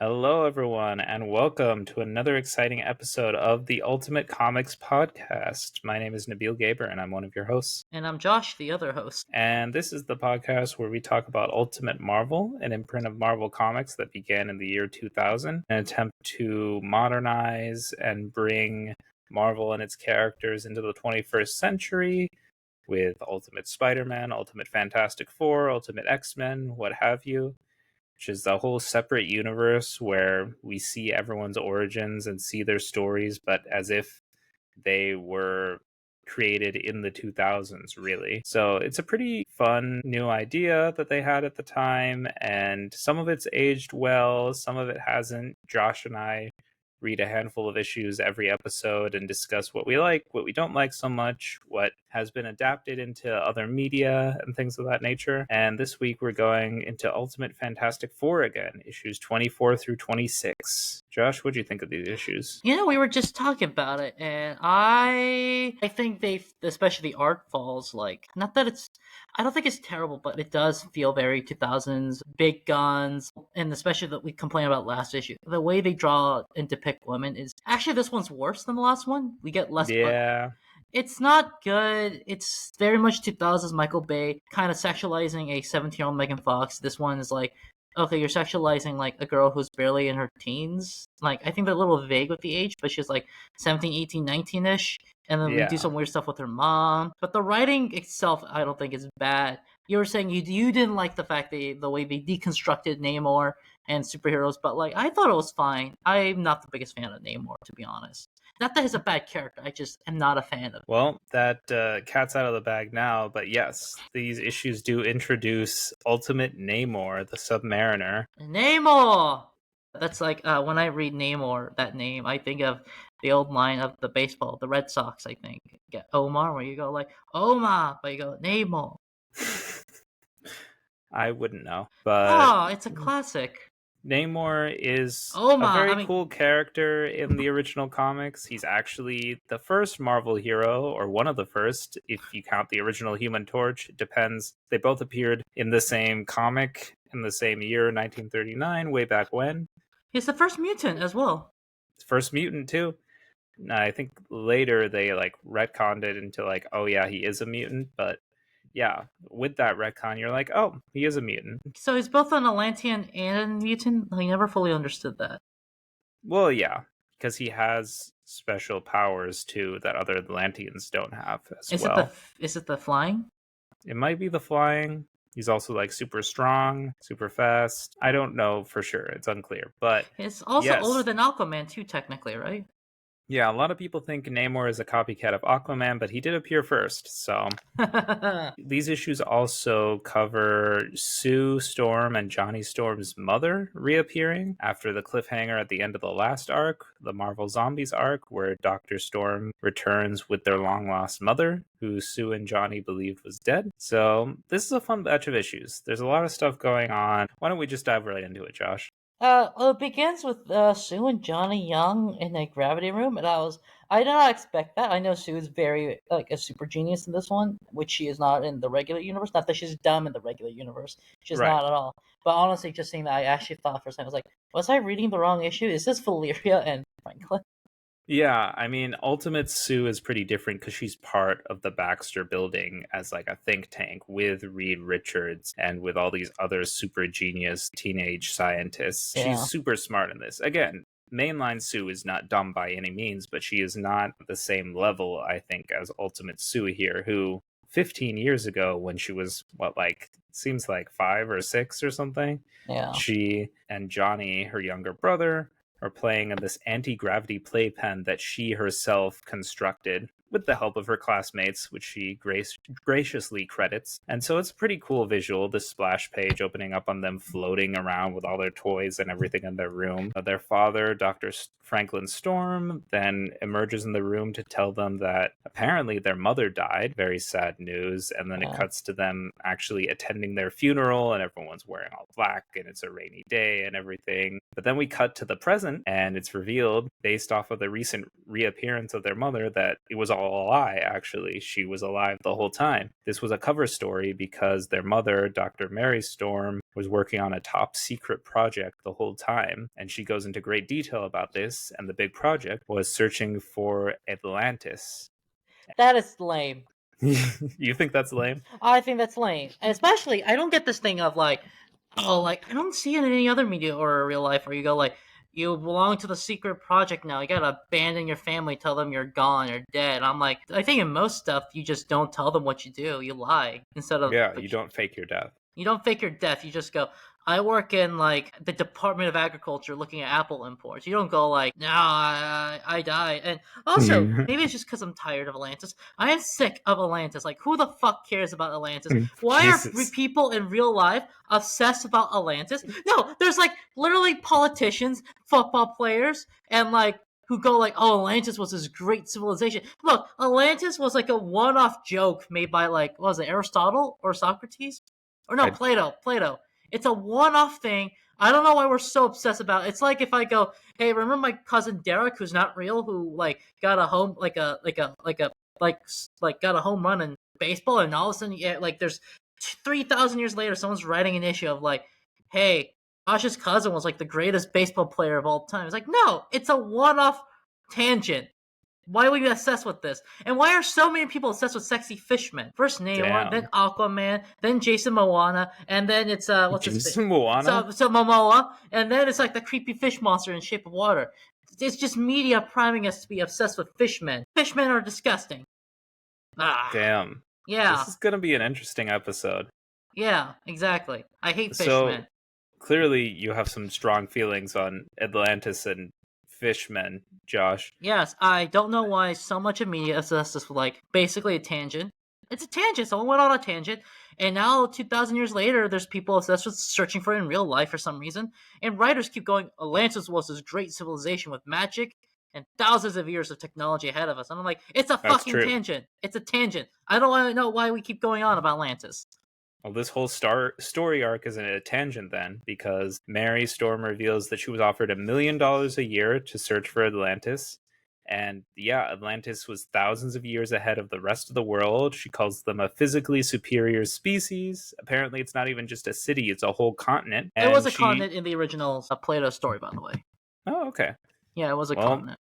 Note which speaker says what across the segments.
Speaker 1: Hello, everyone, and welcome to another exciting episode of the Ultimate Comics Podcast. My name is Nabeel Gaber, and I'm one of your hosts.
Speaker 2: And I'm Josh, the other host.
Speaker 1: And this is the podcast where we talk about Ultimate Marvel, an imprint of Marvel Comics that began in the year 2000, an attempt to modernize and bring Marvel and its characters into the 21st century with Ultimate Spider-Man, Ultimate Fantastic Four, Ultimate X-Men, what have you, which is a whole separate universe where we see everyone's origins and see their stories, but as if they were created in the 2000s, really. So it's a pretty fun new idea that they had at the time, and some of it's aged well, some of it hasn't. Josh and I read a handful of issues every episode and discuss what we like, what we don't like so much, what has been adapted into other media and things of that nature. And this week we're going into Ultimate Fantastic Four again, issues 24 through 26. Josh, what do you think of these issues?
Speaker 2: We were just talking about it, and I think especially the art falls, not that I don't think it's terrible, but it does feel very 2000s, big guns, and especially that we complained about last issue. The way they draw and depict women is, actually this one's worse than the last one. We get less
Speaker 1: Yeah.
Speaker 2: It's not good. It's very much 2000s Michael Bay, kind of sexualizing a 17-year-old Megan Fox. This one is like, okay, you're sexualizing like a girl who's barely in her teens. Like, I think they're a little vague with the age, but she's like 17, 18, 19-ish. And then we do some weird stuff with her mom. But the writing itself, I don't think is bad. You were saying you didn't like the fact the way they deconstructed Namor and superheroes, but like I thought it was fine. I'm not the biggest fan of Namor, to be honest. Not that he's a bad character, I just am not a fan of him.
Speaker 1: Well, that cat's out of the bag now, but yes, these issues do introduce Ultimate Namor, the Submariner.
Speaker 2: Namor! That's like, when I read Namor, that name, I think of the old line of the baseball, the Red Sox, I think. Get Omar, where you go like, Oma, but you go, Namor.
Speaker 1: I wouldn't know, but
Speaker 2: Oh, it's a classic.
Speaker 1: Namor is
Speaker 2: Oma,
Speaker 1: a very cool character in the original comics. He's actually the first Marvel hero, or one of the first, if you count the original Human Torch. It depends. They both appeared in the same comic in the same year, 1939, way back when.
Speaker 2: He's the first mutant as well.
Speaker 1: First mutant, too. I think later they like retconned it into like, oh yeah, he is a mutant, but yeah, with that retcon, you're like, oh, he is a mutant.
Speaker 2: So he's both an Atlantean and a mutant? I never fully understood that.
Speaker 1: Well, yeah, because he has special powers too that other Atlanteans don't have as well.
Speaker 2: Is it the flying?
Speaker 1: It might be the flying. He's also like super strong, super fast. I don't know for sure. It's unclear. But
Speaker 2: it's also older than Aquaman too, technically, right?
Speaker 1: Yeah, a lot of people think Namor is a copycat of Aquaman, but he did appear first. So these issues also cover Sue Storm and Johnny Storm's mother reappearing after the cliffhanger at the end of the last arc, the Marvel Zombies arc, where Dr. Storm returns with their long-lost mother, who Sue and Johnny believed was dead. So this is a fun batch of issues. There's a lot of stuff going on. Why don't we just dive right into it, Josh?
Speaker 2: It begins with Sue and Johnny Young in a gravity room, and I did not expect that. I know Sue is very like a super genius in this one, which she is not in the regular universe. Not that she's dumb in the regular universe, she's not at all. But honestly, just seeing that, I actually thought for a second, I was like, was I reading the wrong issue? Is this Valeria and Franklin?
Speaker 1: Yeah, I mean, Ultimate Sue is pretty different because she's part of the Baxter building as like a think tank with Reed Richards and with all these other super genius teenage scientists. Yeah. She's super smart in this. Again, mainline Sue is not dumb by any means, but she is not the same level, I think, as Ultimate Sue here, who 15 years ago, when she was, seems like 5 or 6 or something, she and Johnny, her younger brother, are playing in this anti-gravity playpen that she herself constructed with the help of her classmates, which she graciously credits. And so it's a pretty cool visual, this splash page opening up on them floating around with all their toys and everything in their room. Their father, Dr. Franklin Storm, then emerges in the room to tell them that apparently their mother died. Very sad news. And then it cuts to them actually attending their funeral, and everyone's wearing all black, and it's a rainy day and everything. But then we cut to the present, and it's revealed, based off of the recent reappearance of their mother, that it was all all a lie, actually. She was alive the whole time. This was a cover story because their mother, Dr. Mary Storm, was working on a top secret project the whole time. And she goes into great detail about this. And the big project was searching for Atlantis.
Speaker 2: That is lame.
Speaker 1: You think that's lame?
Speaker 2: I think that's lame. And especially, I don't get this thing of like, oh, like, I don't see it in any other media or real life where you go like, you belong to the secret project now. You gotta abandon your family, tell them you're gone, you're dead. I'm like, I think in most stuff, you just don't tell them what you do. You lie instead of
Speaker 1: Yeah,
Speaker 2: like,
Speaker 1: you don't fake your death.
Speaker 2: you don't fake your death. You just go, I work in like the Department of Agriculture looking at apple imports. You don't go like, no, I died. And also, maybe it's just because I'm tired of Atlantis. I am sick of Atlantis. Like, who the fuck cares about Atlantis? Why are
Speaker 1: Jesus.
Speaker 2: people in real life obsessed about Atlantis? No, there's like literally politicians, football players, and like who go like, oh, Atlantis was this great civilization. Look, Atlantis was like a one-off joke made by like, what was it, Aristotle or Socrates? Or no,
Speaker 1: I,
Speaker 2: Plato. It's a one-off thing. I don't know why we're so obsessed about it. It's like if I go, hey, remember my cousin Derek, who's not real, who like got a home, like got a home run in baseball, and all of a sudden, yeah, like there's 3,000 years later, someone's writing an issue of like, hey, Josh's cousin was like the greatest baseball player of all time. It's like, no, it's a one-off tangent. Why are we obsessed with this? And why are so many people obsessed with sexy fishmen? First Namor, then
Speaker 1: damn.
Speaker 2: Aquaman, then Jason Moana, and then it's what's his face?
Speaker 1: Jason Moana?
Speaker 2: So Momoa, and then it's like the creepy fish monster in Shape of Water. It's just media priming us to be obsessed with fishmen. Fishmen are disgusting. Ah,
Speaker 1: Damn.
Speaker 2: yeah,
Speaker 1: This is going to be an interesting episode.
Speaker 2: yeah, exactly. I hate
Speaker 1: So,
Speaker 2: fishmen.
Speaker 1: clearly you have some strong feelings on Atlantis and fishmen, Josh.
Speaker 2: Yes, I don't know why so much of media obsessed with like basically a tangent. It's a tangent. Someone went on a tangent, and now 2,000 years later, there's people obsessed with searching for it in real life for some reason. And writers keep going, Atlantis was this great civilization with magic and thousands of years of technology ahead of us. And I'm like, it's a
Speaker 1: That's
Speaker 2: fucking
Speaker 1: true.
Speaker 2: tangent. It's a tangent. I don't want to know why we keep going on about Atlantis.
Speaker 1: Well, this whole story arc is in a tangent then, because Mary Storm reveals that she was offered $1 million a year to search for Atlantis. And yeah, Atlantis was thousands of years ahead of the rest of the world. She calls them a physically superior species. Apparently, it's not even just a city, it's a whole continent.
Speaker 2: It was
Speaker 1: And
Speaker 2: a continent in the original Plato story, by the way.
Speaker 1: Oh, okay.
Speaker 2: Yeah, it was a
Speaker 1: Well,
Speaker 2: continent.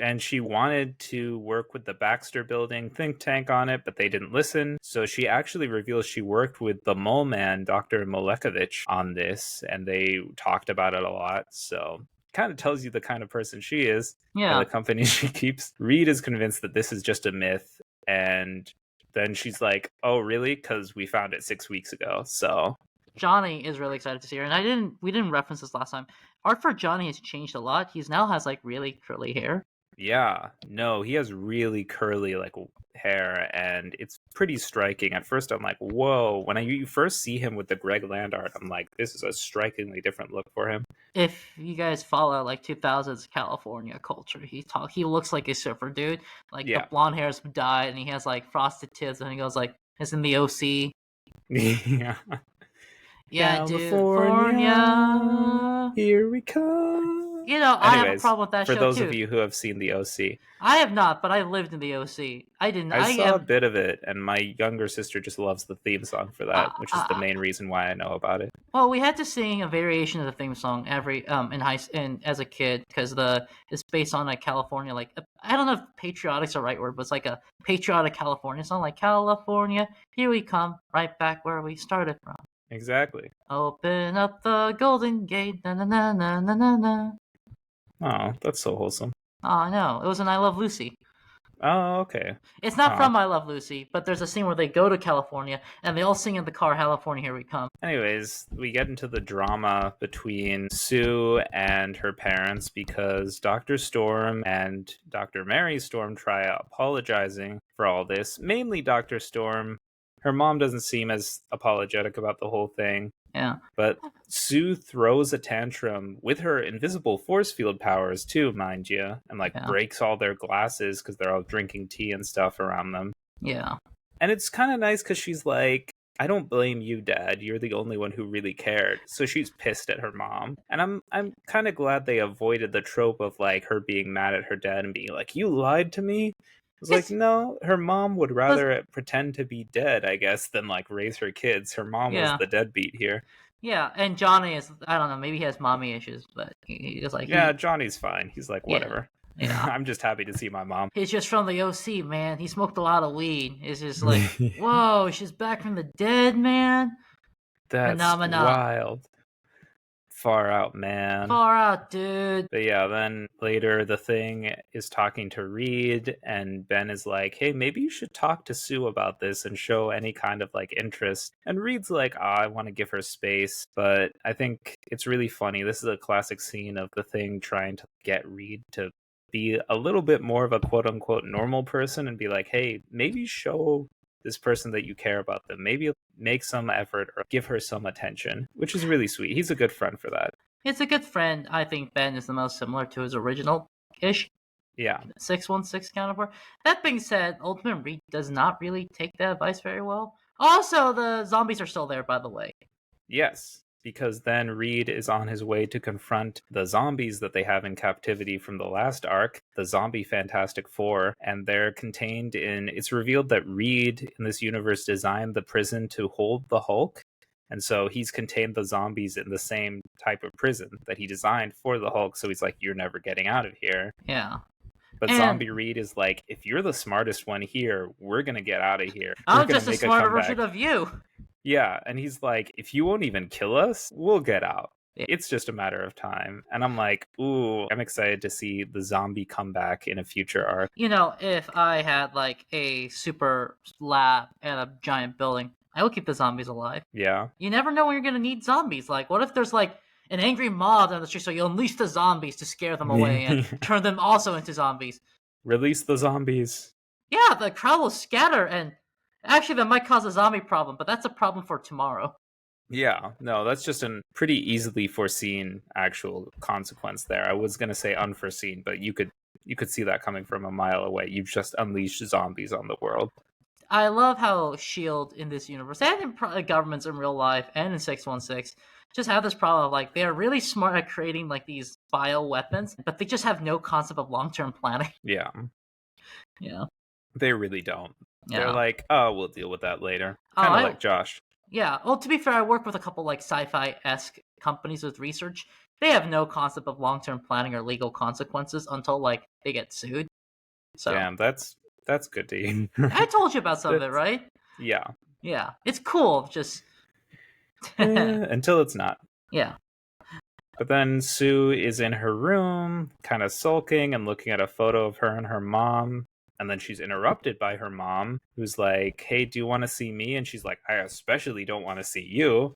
Speaker 1: and she wanted to work with the Baxter Building think tank on it, but they didn't listen. So she actually reveals she worked with the mole man, Dr. Molekovich, on this, and they talked about it a lot. So kind of tells you the kind of person she is and
Speaker 2: Yeah.
Speaker 1: the company she keeps. Reed is convinced that this is just a myth, and then she's like, "Oh, really? Because we found it 6 weeks ago." So
Speaker 2: Johnny is really excited to see her, and we didn't reference this last time. Art for Johnny has changed a lot. He's now has like really curly hair.
Speaker 1: yeah, no, he has really curly like hair, and it's pretty striking. At first, I'm like, "Whoa!" When you first see him with the Greg Land art, I'm like, "This is a strikingly different look for him."
Speaker 2: If you guys follow like 2000s California culture, he looks like a surfer dude. Like the
Speaker 1: Yeah,
Speaker 2: blonde hair's dyed, and he has like frosted tips, and he goes like, "It's in the OC."
Speaker 1: yeah.
Speaker 2: Yeah, dude,
Speaker 1: California,
Speaker 2: California.
Speaker 1: here we come.
Speaker 2: You know, I have a
Speaker 1: Anyways,
Speaker 2: problem with that
Speaker 1: for
Speaker 2: show
Speaker 1: those of
Speaker 2: too.
Speaker 1: you who have seen the OC,
Speaker 2: I have not, but I lived in the OC. I didn't.
Speaker 1: I
Speaker 2: I
Speaker 1: saw a
Speaker 2: am.
Speaker 1: bit of it, and my younger sister just loves the theme song for that, which is the main reason why I know about it.
Speaker 2: Well, we had to sing a variation of the theme song every in as a kid because it's based on a California I don't know if patriotic's the right word, but it's like a patriotic California song like California, here we come, right back where we started from.
Speaker 1: Exactly.
Speaker 2: Open up the Golden Gate, na na na na na na na.
Speaker 1: Oh, that's so wholesome.
Speaker 2: Oh no, it was an I Love Lucy.
Speaker 1: Oh, okay.
Speaker 2: It's not
Speaker 1: Oh.
Speaker 2: from I Love Lucy, but there's a scene where they go to California and they all sing in the car, California, here we come.
Speaker 1: Anyways, we get into the drama between Sue and her parents because Dr. Storm and Dr. Mary Storm try apologizing for all this. Mainly Dr. Storm. Her mom doesn't seem as apologetic about the whole thing.
Speaker 2: Yeah.
Speaker 1: But Sue throws a tantrum with her invisible force field powers too, mind you, and breaks all their glasses because they're all drinking tea and stuff around them.
Speaker 2: Yeah.
Speaker 1: And it's kind of nice because she's like, I don't blame you, Dad. You're the only one who really cared. So she's pissed at her mom. And I'm kind of glad they avoided the trope of like her being mad at her dad and being like, you lied to me. was like,
Speaker 2: It's
Speaker 1: no, her mom would
Speaker 2: was
Speaker 1: rather pretend to be dead, I guess, than like raise her kids. Her mom was
Speaker 2: yeah.
Speaker 1: the deadbeat here.
Speaker 2: Yeah, and Johnny is, I don't know, maybe he has mommy issues, but he's like
Speaker 1: Yeah, Johnny's fine. He's like,
Speaker 2: yeah.
Speaker 1: whatever.
Speaker 2: Yeah.
Speaker 1: I'm just happy to see my mom.
Speaker 2: He's just from the OC, man. He smoked a lot of weed. It's just like, whoa, she's back from the dead, man.
Speaker 1: That's
Speaker 2: Phenomena.
Speaker 1: wild. Far out, man.
Speaker 2: Far out, dude.
Speaker 1: But yeah, then later the Thing is talking to Reed, and Ben is like, hey, maybe you should talk to Sue about this and show any kind of like interest. And Reed's like, I want to give her space. But I think it's really funny. This is a classic scene of the Thing trying to get Reed to be a little bit more of a quote unquote normal person and be like, hey, maybe show this person that you care about them. Maybe make some effort or give her some attention, which is really sweet. He's a good friend for that.
Speaker 2: It's a good friend. I think Ben is the most similar to his original-ish
Speaker 1: Yeah.
Speaker 2: 616 counterpart. That being said, Ultimate Reed does not really take that advice very well. Also, the zombies are still there, by the way.
Speaker 1: Yes, because then Reed is on his way to confront the zombies that they have in captivity from the last arc, the zombie Fantastic Four, and they're contained in. It's revealed that Reed in this universe designed the prison to hold the Hulk. And so he's contained the zombies in the same type of prison that he designed for the Hulk. So he's like, you're never getting out of here.
Speaker 2: Yeah.
Speaker 1: But
Speaker 2: And
Speaker 1: Zombie Reed is like, if you're the smartest one here, we're going to get out of here.
Speaker 2: I'm
Speaker 1: We're going
Speaker 2: just
Speaker 1: to
Speaker 2: a
Speaker 1: make a
Speaker 2: smarter
Speaker 1: comeback.
Speaker 2: version of you.
Speaker 1: Yeah, and he's like, if you won't even kill us, we'll get out.
Speaker 2: Yeah.
Speaker 1: It's just a matter of time. And I'm like, ooh, I'm excited to see the zombie comeback in a future arc.
Speaker 2: You know, if I had like a super lab and a giant building, I would keep the zombies alive.
Speaker 1: Yeah.
Speaker 2: You never know when you're gonna need zombies. Like, what if there's like an angry mob on the street, so you unleash the zombies to scare them away and turn them also into zombies?
Speaker 1: Release the zombies.
Speaker 2: Yeah, the crowd will scatter, and actually that might cause a zombie problem, but that's a problem for tomorrow.
Speaker 1: Yeah, no, that's just a pretty easily foreseen actual consequence there. I was gonna say unforeseen, but you could see that coming from a mile away. You've just unleashed zombies on the world.
Speaker 2: I love how S.H.I.E.L.D. in this universe, and in governments in real life, and in 616, just have this problem of, like, they're really smart at creating, like, these bioweapons, but they just have no concept of long-term planning.
Speaker 1: Yeah.
Speaker 2: Yeah.
Speaker 1: They really don't.
Speaker 2: Yeah.
Speaker 1: They're like, oh, we'll deal with that later. Kind of like Josh.
Speaker 2: Yeah. Well, to be fair, I work with a couple, like, sci-fi-esque companies with research. They have no concept of long-term planning or legal consequences until, like, they get sued. So.
Speaker 1: Damn, that's good to hear.
Speaker 2: I told you about some of it, right?
Speaker 1: Yeah.
Speaker 2: Yeah. It's cool, just...
Speaker 1: until it's not.
Speaker 2: Yeah.
Speaker 1: But then Sue is in her room, kind of sulking and looking at a photo of her and her mom. And then she's interrupted by her mom, who's like, hey, do you want to see me? And she's like, I especially don't want to see you.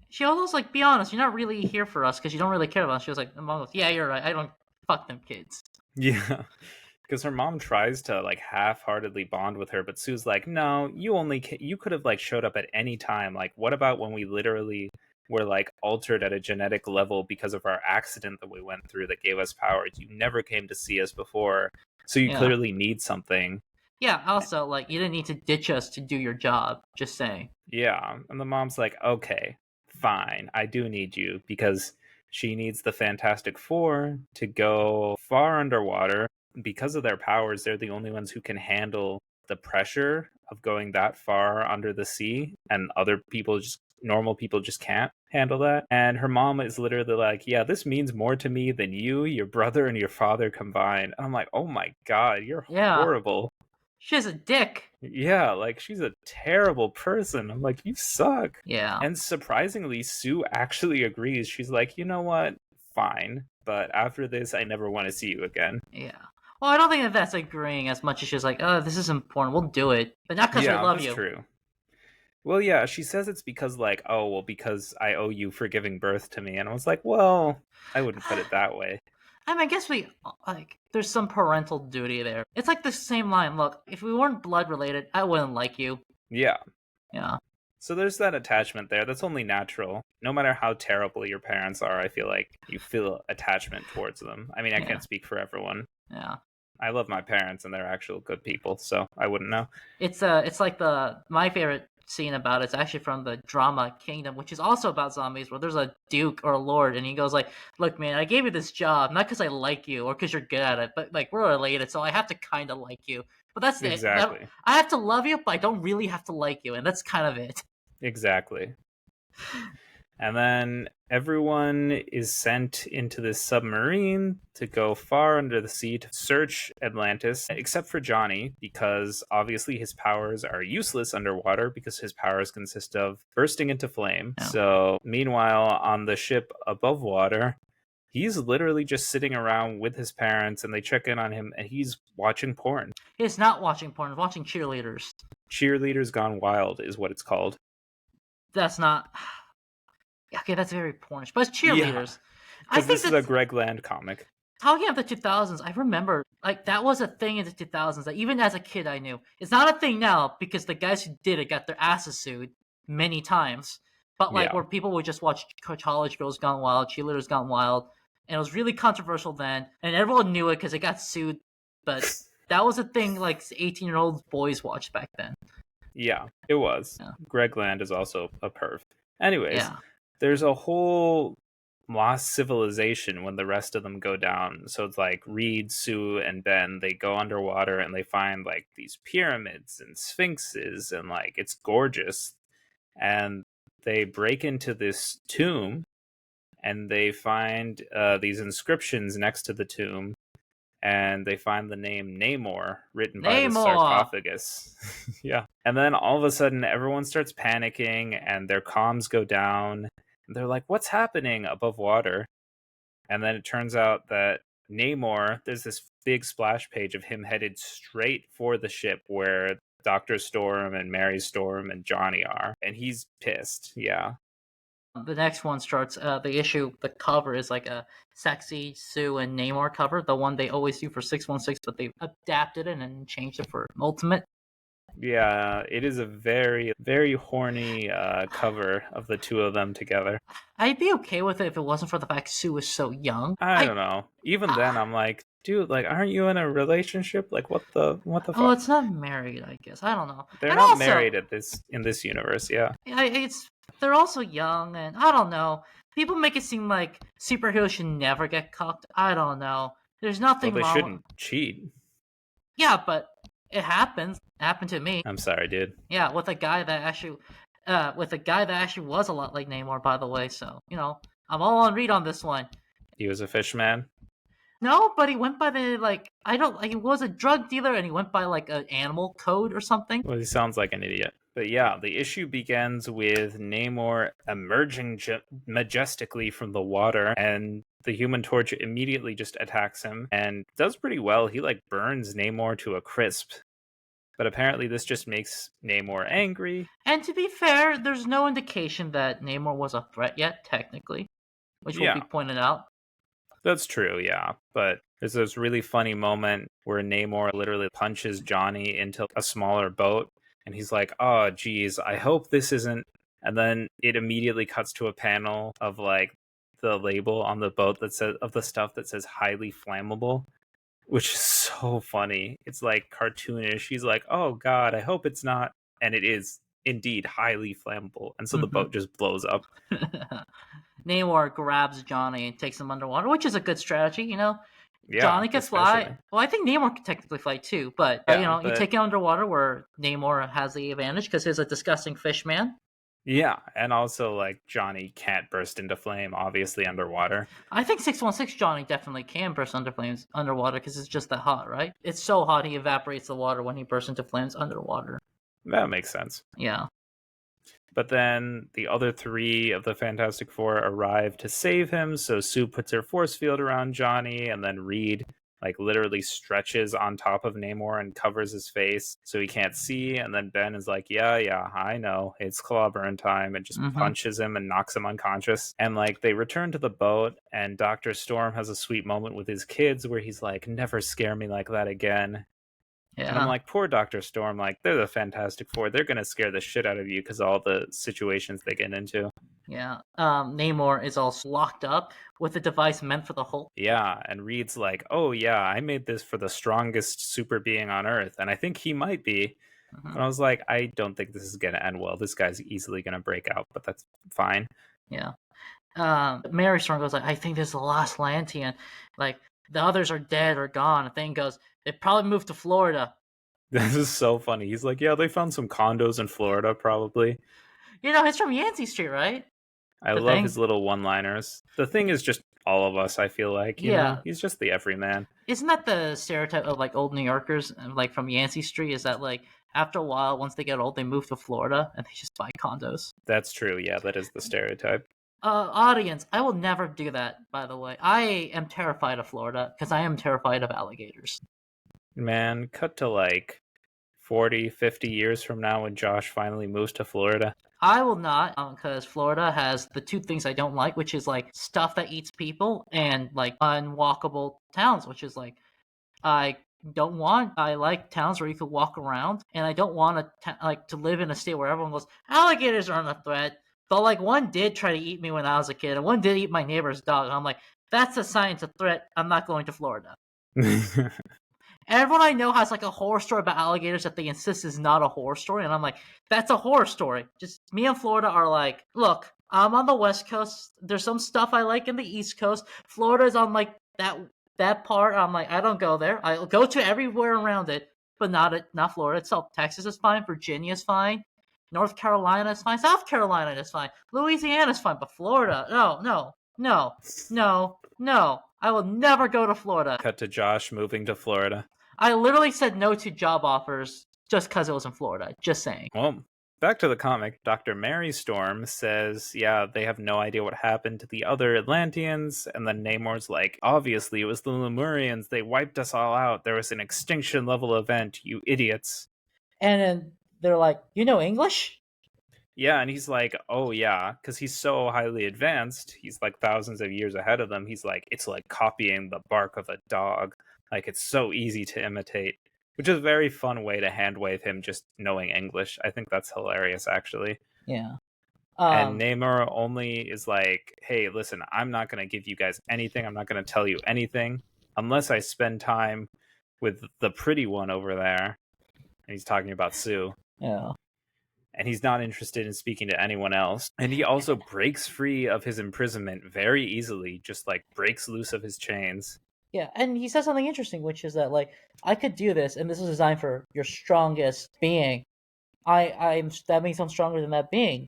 Speaker 2: She almost like, be honest, you're not really here for us because you don't really care about us. She was like, the mom goes, yeah, you're right. I don't fuck them kids.
Speaker 1: Yeah. Because her mom tries to like half-heartedly bond with her, but Sue's like, no, you could have like showed up at any time. Like, what about when we literally were like altered at a genetic level because of our accident that we went through that gave us powers? You never came to see us before, so you clearly need something.
Speaker 2: Yeah, also, like, you didn't need to ditch us to do your job, just saying.
Speaker 1: Yeah, and the mom's like, okay, fine, I do need you, because she needs the Fantastic Four to go far underwater. Because of their powers, they're the only ones who can handle the pressure of going that far under the sea, and normal people just can't handle that. And her mom is literally like, yeah, this means more to me than you, your brother, and your father combined. And I'm like, oh my god, you're horrible.
Speaker 2: She's a dick.
Speaker 1: Yeah, like, she's a terrible person. I'm like, you suck.
Speaker 2: Yeah.
Speaker 1: And surprisingly, Sue actually agrees. She's like, you know what? Fine. But after this, I never want to see you again.
Speaker 2: Yeah. Well, I don't think that's agreeing as much as she's like, oh, this is important. We'll do it. But not because I love you.
Speaker 1: Yeah, that's true. Well, yeah, she says it's because, like, oh, well, because I owe you for giving birth to me. And I was like, well, I wouldn't put it that way.
Speaker 2: I mean, I guess there's some parental duty there. It's like the same line. Look, if we weren't blood related, I wouldn't like you.
Speaker 1: Yeah.
Speaker 2: Yeah.
Speaker 1: So there's that attachment there. That's only natural. No matter how terrible your parents are, I feel like you feel attachment towards them. I mean, I can't speak for everyone.
Speaker 2: Yeah.
Speaker 1: I love my parents, and they're actual good people, so I wouldn't know.
Speaker 2: It's like my favorite scene about it is actually from the drama Kingdom, which is also about zombies, where there's a duke or a lord, and he goes like, "Look, man, I gave you this job not because I like you or because you're good at it, but like we're related, so I have to kind of like you. But that's it.
Speaker 1: Exactly.
Speaker 2: I have to love you, but I don't really have to like you, and that's kind of it."
Speaker 1: Exactly. And then everyone is sent into this submarine to go far under the sea to search Atlantis, except for Johnny, because obviously his powers are useless underwater because his powers consist of bursting into flame.
Speaker 2: Yeah.
Speaker 1: So, meanwhile, on the ship above water, he's literally just sitting around with his parents and they check in on him and he's watching porn.
Speaker 2: He's not watching porn, he's watching cheerleaders.
Speaker 1: Cheerleaders Gone Wild is what it's called.
Speaker 2: That's not. Okay, that's very pornish, but it's
Speaker 1: Yeah,
Speaker 2: cheerleaders. I
Speaker 1: because
Speaker 2: think
Speaker 1: this is a
Speaker 2: that's
Speaker 1: Greg Land comic.
Speaker 2: talking about the 2000s. I remember like that was a thing in the 2000s that even as a kid I knew. It's not a thing now because the guys who did it got their asses sued many times. But like
Speaker 1: Yeah.
Speaker 2: where people would just watch college girls gone wild, cheerleaders gone wild, and it was really controversial then, and everyone knew it because it got sued. But that was a thing like 18-year-old boys watched back then.
Speaker 1: Yeah, it was.
Speaker 2: Yeah.
Speaker 1: Greg Land is also a perv. Anyways,
Speaker 2: Yeah.
Speaker 1: there's a whole lost civilization when the rest of them go down. So it's like Reed, Sue, and Ben, they go underwater and they find like these pyramids and sphinxes and like it's gorgeous. And they break into this tomb and they find these inscriptions next to the tomb and they find the name Namor written by the
Speaker 2: Namor.
Speaker 1: sarcophagus. Yeah. And then all of a sudden, everyone starts panicking and their comms go down. And they're like, what's happening above water? And then it turns out that Namor, there's this big splash page of him headed straight for the ship where Dr. Storm and Mary Storm and Johnny are. And he's pissed. Yeah.
Speaker 2: The next one starts the cover is like a sexy Sue and Namor cover, the one they always do for 616, but they adapted it and changed it for Ultimate.
Speaker 1: Yeah, it is a very, very horny cover of the two of them together.
Speaker 2: I'd be okay with it if it wasn't for the fact Sue is so young.
Speaker 1: I don't know. Even then, I'm like, dude, like, aren't you in a relationship? Like, what the
Speaker 2: Oh,
Speaker 1: fuck?
Speaker 2: it's not married, I guess. I don't know.
Speaker 1: They're
Speaker 2: And
Speaker 1: not
Speaker 2: also,
Speaker 1: married in this universe. Yeah.
Speaker 2: it's they're also young, and I don't know. People make it seem like superheroes should never get cucked. I don't know. There's
Speaker 1: Well,
Speaker 2: nothing
Speaker 1: they
Speaker 2: wrong.
Speaker 1: shouldn't cheat.
Speaker 2: Yeah, but it happens. It happened to me.
Speaker 1: I'm sorry, dude.
Speaker 2: Yeah, with a guy that actually was a lot like Namor, by the way. So I'm all on Reed on this one.
Speaker 1: He was a fish man.
Speaker 2: No, but he went by the he was a drug dealer and he went by like an animal code or something.
Speaker 1: Well, he sounds like an idiot. But yeah, the issue begins with Namor emerging majestically from the water, and the Human Torch immediately just attacks him and does pretty well. He like burns Namor to a crisp. But apparently this just makes Namor angry.
Speaker 2: And to be fair, there's no indication that Namor was a threat yet, technically, which will be pointed out.
Speaker 1: That's true, yeah. But there's this really funny moment where Namor literally punches Johnny into a smaller boat, and he's like, oh, geez, I hope this isn't... And then it immediately cuts to a panel of, like, the label on the boat that says of the stuff that says highly flammable, which is so funny. It's, like, cartoonish. He's like, oh, God, I hope it's not... And it is indeed highly flammable. And so the boat just blows up.
Speaker 2: Namor grabs Johnny and takes him underwater, which is a good strategy, Yeah, Johnny can fly. Well, I think Namor can technically fly too, but you take it underwater where Namor has the advantage because he's a disgusting fish man.
Speaker 1: Yeah, and also like Johnny can't burst into flame, obviously underwater.
Speaker 2: I think 616 Johnny definitely can burst into flames underwater because it's just that hot, right? It's so hot he evaporates the water when he bursts into flames underwater.
Speaker 1: That makes sense.
Speaker 2: Yeah.
Speaker 1: But then the other three of the Fantastic Four arrive to save him, so Sue puts her force field around Johnny, and then Reed like literally stretches on top of Namor and covers his face so he can't see, and then Ben is like, yeah, I know, it's clobbering time, and just punches him and knocks him unconscious. And like they return to the boat, and Dr. Storm has a sweet moment with his kids where he's like, never scare me like that again. Yeah. And I'm like, poor Dr. Storm, like, they're the Fantastic Four. They're going to scare the shit out of you because all the situations they get into.
Speaker 2: Yeah. Namor is also locked up with a device meant for the Hulk.
Speaker 1: Yeah, and Reed's like, oh, yeah, I made this for the strongest super being on Earth. And I think he might be.
Speaker 2: Mhm.
Speaker 1: And I was like, I don't think this is gonna end well. This guy's easily gonna break out, but that's fine.
Speaker 2: Yeah. Mary Storm goes like, I think this is the last Lantean. Like the others are dead or gone. And Thing goes, they probably moved to Florida.
Speaker 1: This is so funny. He's like, yeah, they found some condos in Florida, probably.
Speaker 2: He's from Yancey Street, right?
Speaker 1: I
Speaker 2: The
Speaker 1: love his
Speaker 2: Thing.
Speaker 1: little one-liners. The thing is just all of us, I feel like,
Speaker 2: Yeah.
Speaker 1: he's just the everyman.
Speaker 2: Isn't that the stereotype of like old New Yorkers, like from Yancey Street? Is that like after a while, once they get old, they move to Florida and they just buy condos?
Speaker 1: That's true. Yeah, that is the stereotype.
Speaker 2: Audience, I will never do that. By the way, I am terrified of Florida because I am terrified of alligators.
Speaker 1: Man, cut to like 40, 50 years from now when Josh finally moves to Florida.
Speaker 2: I will not, because Florida has the two things I don't like, which is like stuff that eats people and like unwalkable towns, which is like I don't want. I like towns where you can walk around, and I don't want to live in a state where everyone goes, alligators aren't a threat. But like one did try to eat me when I was a kid, and one did eat my neighbor's dog. And I'm like, that's a sign it's a threat. I'm not going to Florida. Everyone I know has like a horror story about alligators that they insist is not a horror story, and I'm like, that's a horror story. Just me and Florida are like, look, I'm on the West Coast. There's some stuff I like in the East Coast. Florida's on like that part. I'm like, I don't go there. I'll go to everywhere around it, but not Florida itself. Texas is fine. Virginia's fine. North Carolina is fine. South Carolina is fine. Louisiana is fine. But Florida, no, no, no, no, no. I will never go to Florida.
Speaker 1: Cut to Josh moving to Florida.
Speaker 2: I literally said no to job offers just because it was in Florida. Just saying.
Speaker 1: Well, back to the comic. Dr. Mary Storm says, yeah, they have no idea what happened to the other Atlanteans. And then Namor's like, obviously, it was the Lemurians. They wiped us all out. There was an extinction level event, you idiots.
Speaker 2: And then they're like, you know English?
Speaker 1: Yeah, and he's like, oh, yeah, because he's so highly advanced. He's like thousands of years ahead of them. He's like, it's like copying the bark of a dog. Like, it's so easy to imitate, which is a very fun way to hand wave him just knowing English. I think that's hilarious, actually.
Speaker 2: Yeah.
Speaker 1: And Namor only is like, hey, listen, I'm not going to give you guys anything. I'm not going to tell you anything unless I spend time with the pretty one over there. And he's talking about Sue.
Speaker 2: Yeah.
Speaker 1: And he's not interested in speaking to anyone else. And he also breaks free of his imprisonment very easily, just like breaks loose of his chains.
Speaker 2: Yeah, and he says something interesting, which is that like I could do this, and this is designed for your strongest being. That means I'm stronger than that being.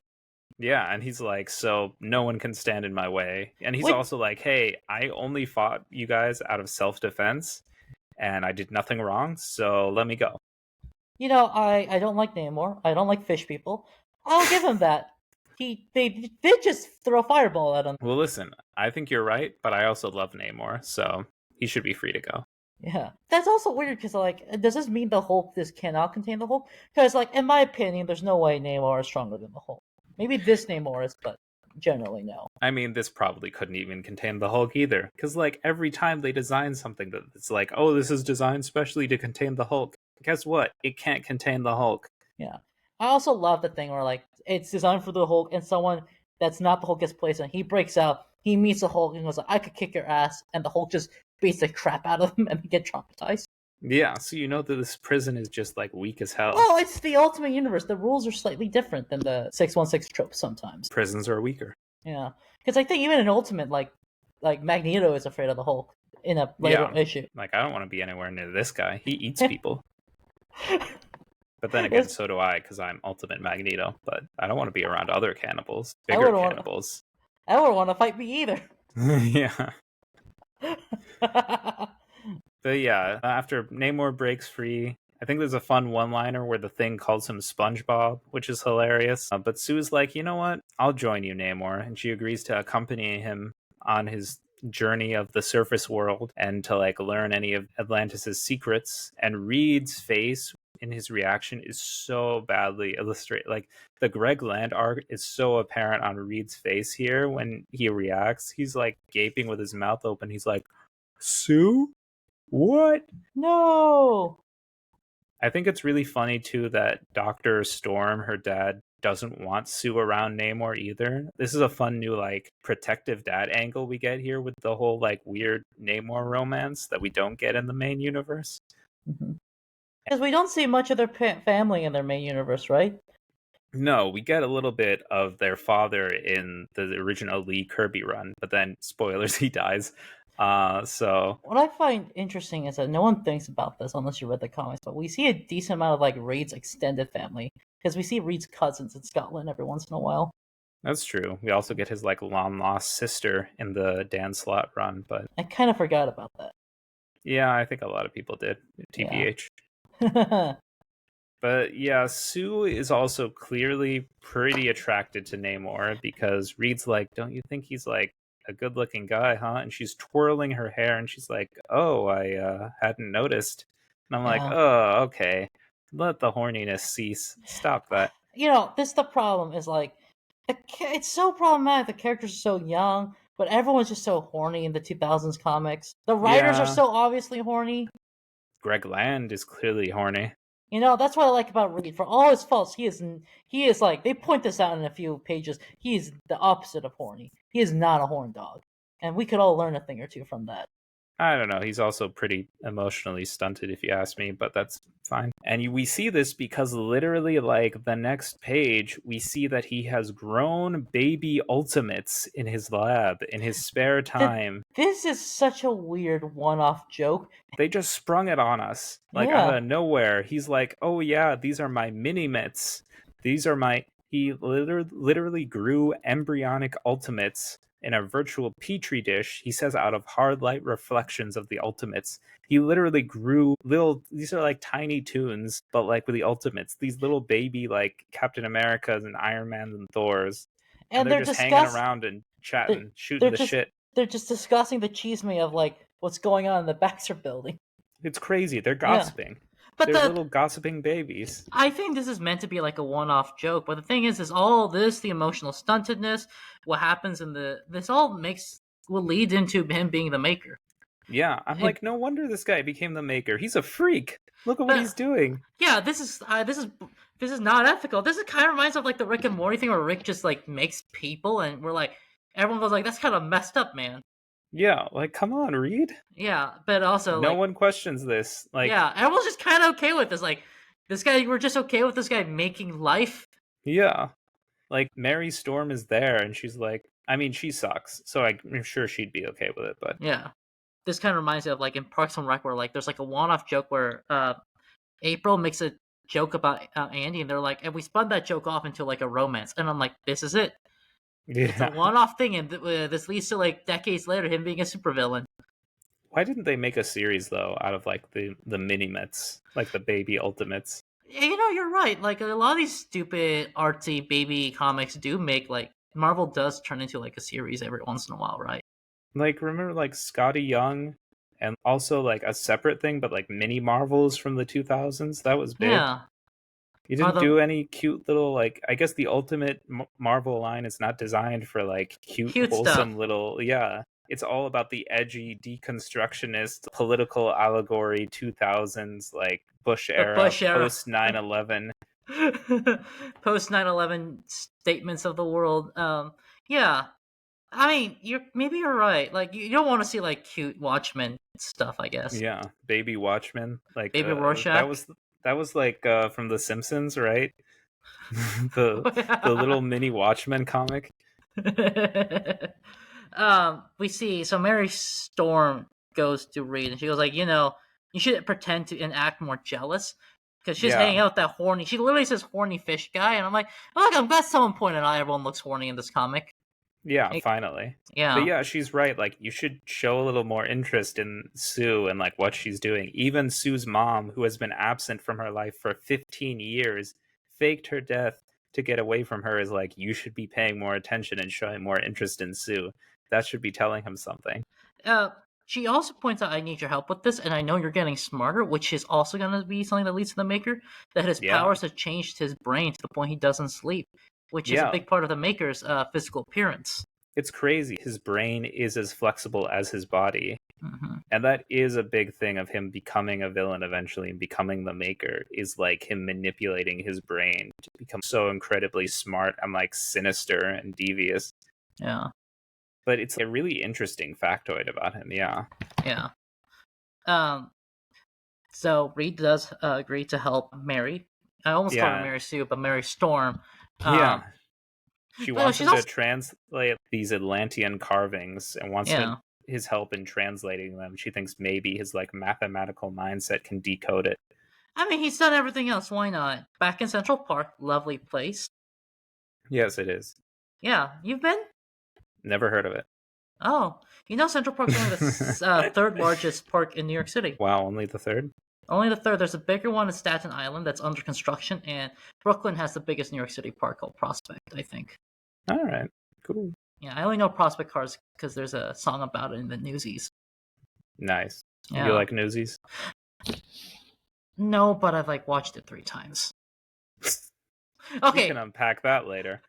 Speaker 1: Yeah, and he's like, so no one can stand in my way. And he's
Speaker 2: Wait.
Speaker 1: also like, hey, I only fought you guys out of self-defense, and I did nothing wrong, so let me go.
Speaker 2: I don't like Namor. I don't like fish people. I'll give him that. They did just throw a fireball at him.
Speaker 1: Well, listen, I think you're right, but I also love Namor, so he should be free to go.
Speaker 2: Yeah, that's also weird because like, does this mean the Hulk this cannot contain the Hulk? Because like, in my opinion, there's no way Namor is stronger than the Hulk. Maybe this Namor is, but generally no.
Speaker 1: I mean, this probably couldn't even contain the Hulk either, because like every time they design something that it's like, oh, this is designed specially to contain the Hulk. Guess what? It can't contain the Hulk.
Speaker 2: Yeah, I also love the thing where like it's designed for the Hulk, and someone that's not the Hulk gets placed on. He breaks out. He meets the Hulk and goes like, "I could kick your ass," and the Hulk just beats the crap out of him, and they get traumatized.
Speaker 1: Yeah, so you know that this prison is just like weak as hell.
Speaker 2: Well, it's the Ultimate Universe. The rules are slightly different than the 616 trope sometimes.
Speaker 1: Prisons are weaker.
Speaker 2: Yeah, because I think even in Ultimate, like Magneto is afraid of the Hulk in a later issue.
Speaker 1: Like, I don't want to be anywhere near this guy. He eats people. But then again, so do I, because I'm Ultimate Magneto. But I don't want to be around other cannibals, bigger cannibals.
Speaker 2: I wouldn't want to fight me either.
Speaker 1: Yeah. But yeah, after Namor breaks free, I think there's a fun one-liner where the Thing calls him SpongeBob, which is hilarious. But Sue's like, you know what? I'll join you, Namor. And she agrees to accompany him on his journey of the surface world and to like learn any of Atlantis's secrets. And Reed's face in his reaction is so badly illustrated. Like the Greg Land art is so apparent on Reed's face here when he reacts. He's like gaping with his mouth open. He's like, Sue? What?
Speaker 2: No.
Speaker 1: I think it's really funny too that Dr. Storm, her dad, doesn't want Sue around Namor either. This is a fun new like protective dad angle we get here with the whole like weird Namor romance that we don't get in the main universe.
Speaker 2: Mm-hmm. Because we don't see much of their family in their main universe, right?
Speaker 1: No, we get a little bit of their father in the original Lee Kirby run, but then spoilers, he dies. So
Speaker 2: What I find interesting is that no one thinks about this unless you read the comics, but we see a decent amount of like Reed's extended family because we see Reed's cousins in Scotland every once in a while.
Speaker 1: that's true. We also get his like long lost sister in the Dan Slott run, but
Speaker 2: I kind of forgot about that.
Speaker 1: yeah, I think a lot of people did.
Speaker 2: Yeah.
Speaker 1: TBH. But yeah, Sue is also clearly pretty attracted to Namor because Reed's like, "Don't you think he's like a good-looking guy, huh?" And she's twirling her hair, and she's like, "Oh, I hadn't noticed." And I'm like,
Speaker 2: Yeah.
Speaker 1: "Oh, okay. Let the horniness cease. Stop that."
Speaker 2: This the problem is like it's so problematic. The characters are so young, but everyone's just so horny in the 2000s comics. The writers are
Speaker 1: Yeah,
Speaker 2: so obviously horny.
Speaker 1: Greg Land is clearly horny.
Speaker 2: That's what I like about Reed. For all his faults, he is like they point this out in a few pages. He is the opposite of horny. He is not a horn dog, and we could all learn a thing or two from that.
Speaker 1: I don't know. He's also pretty emotionally stunted, if you ask me, but that's fine. And we see this because literally, like the next page, we see that he has grown baby ultimates in his lab in his spare time.
Speaker 2: This is such a weird one-off joke.
Speaker 1: They just sprung it on us, like out
Speaker 2: Yeah,
Speaker 1: of nowhere. He's like, "Oh yeah, these are my mini mitts. These are my." He literally grew embryonic ultimates in a virtual petri dish. He says out of hard light reflections of the ultimates. He literally grew little. These are like Tiny Toons, but like with the ultimates. These little baby like Captain Americas and Iron Mans and Thors, and
Speaker 2: and
Speaker 1: they're
Speaker 2: they're
Speaker 1: just hanging
Speaker 2: discuss
Speaker 1: around and
Speaker 2: they're,
Speaker 1: chatting, shooting
Speaker 2: they're
Speaker 1: the
Speaker 2: just
Speaker 1: shit.
Speaker 2: they're just discussing the cheese of like what's going on in the Baxter building.
Speaker 1: It's crazy. They're
Speaker 2: Yeah,
Speaker 1: gossiping.
Speaker 2: but
Speaker 1: They're
Speaker 2: the
Speaker 1: little gossiping babies.
Speaker 2: I think this is meant to be like a one-off joke. But the thing is all this, the emotional stuntedness, what happens in this all will lead into him being the maker.
Speaker 1: Yeah, I'm
Speaker 2: It,
Speaker 1: like, no wonder this guy became the maker. He's a freak. Look at what
Speaker 2: but
Speaker 1: he's doing.
Speaker 2: yeah, this is not ethical. This is kind of reminds of like the Rick and Morty thing where Rick just like makes people, and we're like, everyone goes like, that's kind of messed up, man.
Speaker 1: Yeah, like, come on, Reed.
Speaker 2: Yeah, but also
Speaker 1: No
Speaker 2: like,
Speaker 1: one questions this. Like,
Speaker 2: yeah, everyone's just kind of okay with this. Like, this guy, we're just okay with this guy making life.
Speaker 1: yeah. Like, Mary Storm is there, and she's like, I mean, she sucks, so I'm sure she'd be okay with it, but
Speaker 2: Yeah, this kind of reminds me of like in Parks and Rec where like there's like a one-off joke where April makes a joke about Andy, and they're like, and we spun that joke off into like a romance, and I'm like, this is it. It's a
Speaker 1: yeah.
Speaker 2: one-off thing, and this leads to like decades later him being a supervillain.
Speaker 1: Why didn't they make a series, though, out of, like, the mini-mets? Like, the baby ultimates?
Speaker 2: Yeah, you're right. Like a lot of these stupid artsy baby comics do make like Marvel does turn into like a series every once in a while, right?
Speaker 1: Like, remember, like, Scotty Young? And also, like, a separate thing, but, like, mini Marvels from the 2000s? That was big.
Speaker 2: Yeah.
Speaker 1: You
Speaker 2: Are
Speaker 1: didn't
Speaker 2: the
Speaker 1: do any cute little like I guess the ultimate Marvel line is not designed for like cute
Speaker 2: cute stuff.
Speaker 1: wholesome little yeah. It's all about the edgy deconstructionist political allegory 2000s like Bush
Speaker 2: The
Speaker 1: era
Speaker 2: Bush era.
Speaker 1: post 9/11.
Speaker 2: Post 9/11 statements of the world. Yeah. I mean, you're right. Like you don't want to see like cute Watchmen stuff, I guess.
Speaker 1: Yeah, Baby Watchmen like
Speaker 2: Baby
Speaker 1: that
Speaker 2: Rorschach.
Speaker 1: was like from the Simpsons, right? the the little mini Watchmen comic.
Speaker 2: We see so Mary Storm goes to Reed and she goes like, you shouldn't pretend to and act more jealous because she's
Speaker 1: Yeah.
Speaker 2: hanging out with that horny. She literally says horny fish guy, and I'm like, look, I'm glad someone pointed out everyone looks horny in this comic.
Speaker 1: Yeah,
Speaker 2: It-
Speaker 1: finally. But
Speaker 2: yeah,
Speaker 1: yeah, she's right. Like, you should show a little more interest in Sue and like what she's doing. Even Sue's mom, who has been absent from her life for 15 years, faked her death to get away from her, is like, you should be paying more attention and showing more interest in Sue. That should be telling him something.
Speaker 2: uh, she also points out, I need your help with this, and I know you're getting smarter, which is also going to be something that leads to the Maker. That his
Speaker 1: Yeah.
Speaker 2: powers have changed his brain to the point he doesn't sleep, which is a
Speaker 1: Yeah.
Speaker 2: big part of the Maker's physical appearance.
Speaker 1: It's crazy. His brain is as flexible as his body.
Speaker 2: Mm-hmm.
Speaker 1: And that is a big thing of him becoming a villain eventually and becoming the Maker, is like him manipulating his brain to become so incredibly smart and like sinister and devious.
Speaker 2: Yeah.
Speaker 1: But it's a really interesting factoid about him. Yeah.
Speaker 2: Yeah. Um, So Reed does agree to help Mary. I almost called her
Speaker 1: Yeah,
Speaker 2: Mary Sue, but Mary Storm. Um,
Speaker 1: yeah. She
Speaker 2: but no,
Speaker 1: wants
Speaker 2: she's
Speaker 1: him to
Speaker 2: also
Speaker 1: translate these Atlantean carvings and wants
Speaker 2: yeah.
Speaker 1: his help in translating them. She thinks maybe his like mathematical mindset can decode it.
Speaker 2: I mean, he's done everything else. Why not? Back in Central Park, lovely place.
Speaker 1: Yes, it is.
Speaker 2: Yeah, you've been?
Speaker 1: Never heard of it.
Speaker 2: Oh, Central Park's only the third largest park in New York City.
Speaker 1: Wow, only the third?
Speaker 2: Only the third. There's a bigger one in Staten Island that's under construction, and Brooklyn has the biggest New York City park called Prospect, I think.
Speaker 1: All right, cool.
Speaker 2: Yeah, I only know Prospect Cars because there's a song about it in the Newsies.
Speaker 1: Nice. You
Speaker 2: Yeah.
Speaker 1: like Newsies?
Speaker 2: No, but I've like watched it 3 times.
Speaker 1: We can
Speaker 2: Okay.
Speaker 1: unpack that later.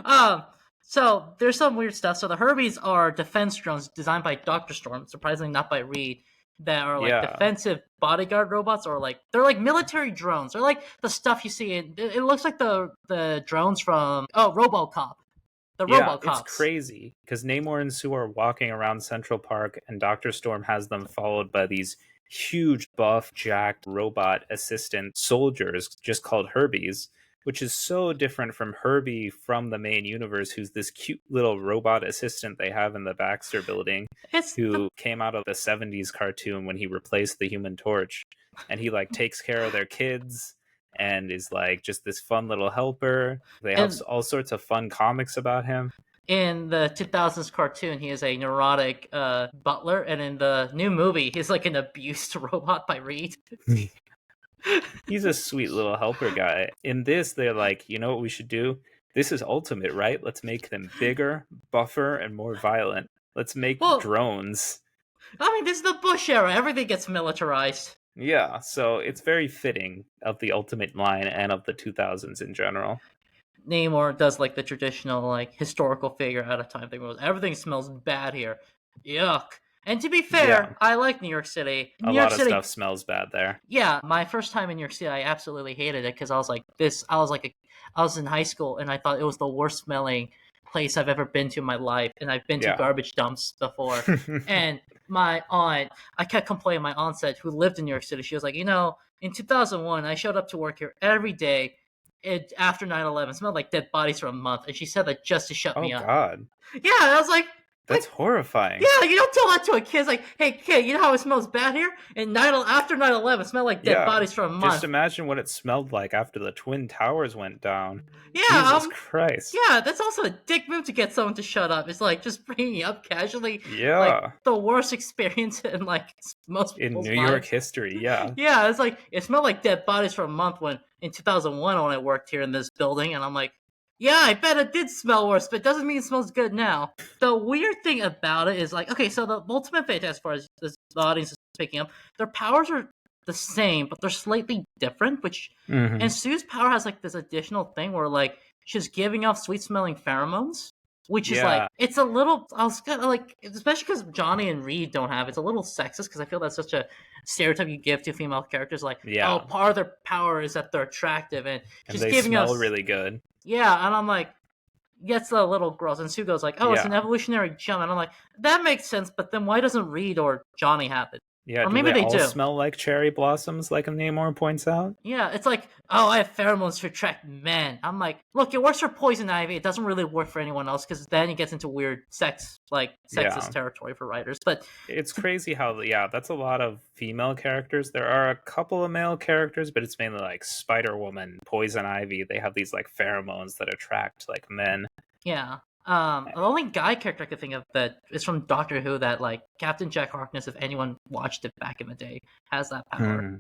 Speaker 2: um. So there's some weird stuff. So the Herbies are defense drones designed by Doctor Storm, surprisingly not by Reed, that are like
Speaker 1: Yeah.
Speaker 2: defensive bodyguard robots, or like they're like military drones. They're like the stuff you see in. It looks like the drones from RoboCop. The
Speaker 1: Yeah, it's
Speaker 2: RoboCops.
Speaker 1: crazy because Namor and Sue are walking around Central Park, and Doctor Storm has them followed by these huge, buff, jacked robot assistant soldiers, just called Herbies, which is so different from Herbie from the main universe, who's this cute little robot assistant they have in the Baxter building,
Speaker 2: It's the
Speaker 1: who came out of the 70s cartoon when he replaced the Human Torch, and he like takes care of their kids and is like just this fun little helper. They have
Speaker 2: and
Speaker 1: all sorts of fun comics about him.
Speaker 2: in the 2000s cartoon, he is a neurotic butler, and in the new movie, he's like an abused robot by Reed.
Speaker 1: He's a sweet little helper guy. In this, they're like, you know what we should do? This is Ultimate, right? Let's make them bigger, buffer, and more violent. Let's make
Speaker 2: Well,
Speaker 1: drones.
Speaker 2: I mean, this is the Bush era. Everything gets militarized.
Speaker 1: Yeah, so it's very fitting of the Ultimate line and of the 2000s in general.
Speaker 2: Namor does like the traditional like historical figure out of time thing. Where everything smells bad here. Yuck. And to be
Speaker 1: Yeah,
Speaker 2: fair, I like New York City.
Speaker 1: a
Speaker 2: New York
Speaker 1: lot of
Speaker 2: City,
Speaker 1: stuff smells bad there.
Speaker 2: yeah. My first time in New York City, I absolutely hated it because I was like this. I was in high school and I thought it was the worst smelling place I've ever been to in my life. And I've been to
Speaker 1: Yeah.
Speaker 2: garbage dumps before. And my aunt, I kept complaining. My aunt said, who lived in New York City, she was like, in 2001, I showed up to work here every day. After 9/11, smelled like dead bodies for a month, and she said that just to shut
Speaker 1: Oh,
Speaker 2: me up.
Speaker 1: God.
Speaker 2: Yeah, I was like,
Speaker 1: That's horrifying.
Speaker 2: yeah, you don't tell that to a kid. It's like, hey, kid, you know how it smells bad here? And after 9/11, it smelled like dead
Speaker 1: Yeah.
Speaker 2: bodies for a
Speaker 1: Just
Speaker 2: month.
Speaker 1: imagine what it smelled like after the Twin Towers went down.
Speaker 2: Yeah,
Speaker 1: Jesus Christ.
Speaker 2: yeah, that's also a dick move to get someone to shut up. It's like just bringing up casually, like
Speaker 1: Yeah.
Speaker 2: the worst experience in like most
Speaker 1: In
Speaker 2: people's
Speaker 1: New York
Speaker 2: lives.
Speaker 1: history, yeah.
Speaker 2: Yeah, it's like it smelled like dead bodies for a month when in 2001 when I worked here in this building, and I'm like, yeah, I bet it did smell worse, but it doesn't mean it smells good now. The weird thing about it is like, okay, so the Ultimate Fate, as far as the audience is picking up, their powers are the same, but they're slightly different.
Speaker 1: Mhm.
Speaker 2: And Sue's power has like this additional thing where like she's giving off sweet smelling pheromones, which is like
Speaker 1: Yeah.
Speaker 2: it's a little. I was kind of like, especially because Johnny and Reed don't have. It's a little sexist because I feel that's such a stereotype you give to female characters. Like, oh,
Speaker 1: Yeah.
Speaker 2: part of their power is that they're attractive, and
Speaker 1: And
Speaker 2: she's
Speaker 1: they
Speaker 2: giving
Speaker 1: smell
Speaker 2: us
Speaker 1: really good.
Speaker 2: yeah, and I'm like, gets a little gross. And Sue goes like, "Oh, it's an
Speaker 1: Yeah.
Speaker 2: evolutionary jump," and I'm like, that makes sense. But then why doesn't Reed or Johnny have it?
Speaker 1: Yeah,
Speaker 2: Or
Speaker 1: do
Speaker 2: maybe
Speaker 1: they
Speaker 2: they
Speaker 1: all
Speaker 2: do.
Speaker 1: smell like cherry blossoms, like Namor points out?
Speaker 2: Yeah, it's like, oh, I have pheromones to attract men. I'm like, look, it works for poison ivy. It doesn't really work for anyone else because then it gets into weird sexist
Speaker 1: Yeah.
Speaker 2: territory for writers. But
Speaker 1: It's crazy how, yeah, that's a lot of female characters. There are a couple of male characters, but it's mainly like Spider Woman, Poison Ivy. They have these like pheromones that attract like men.
Speaker 2: yeah, the only guy character I could think of that is from Doctor Who that like Captain Jack Harkness, if anyone watched it back in the day, has that power.
Speaker 1: Hmm.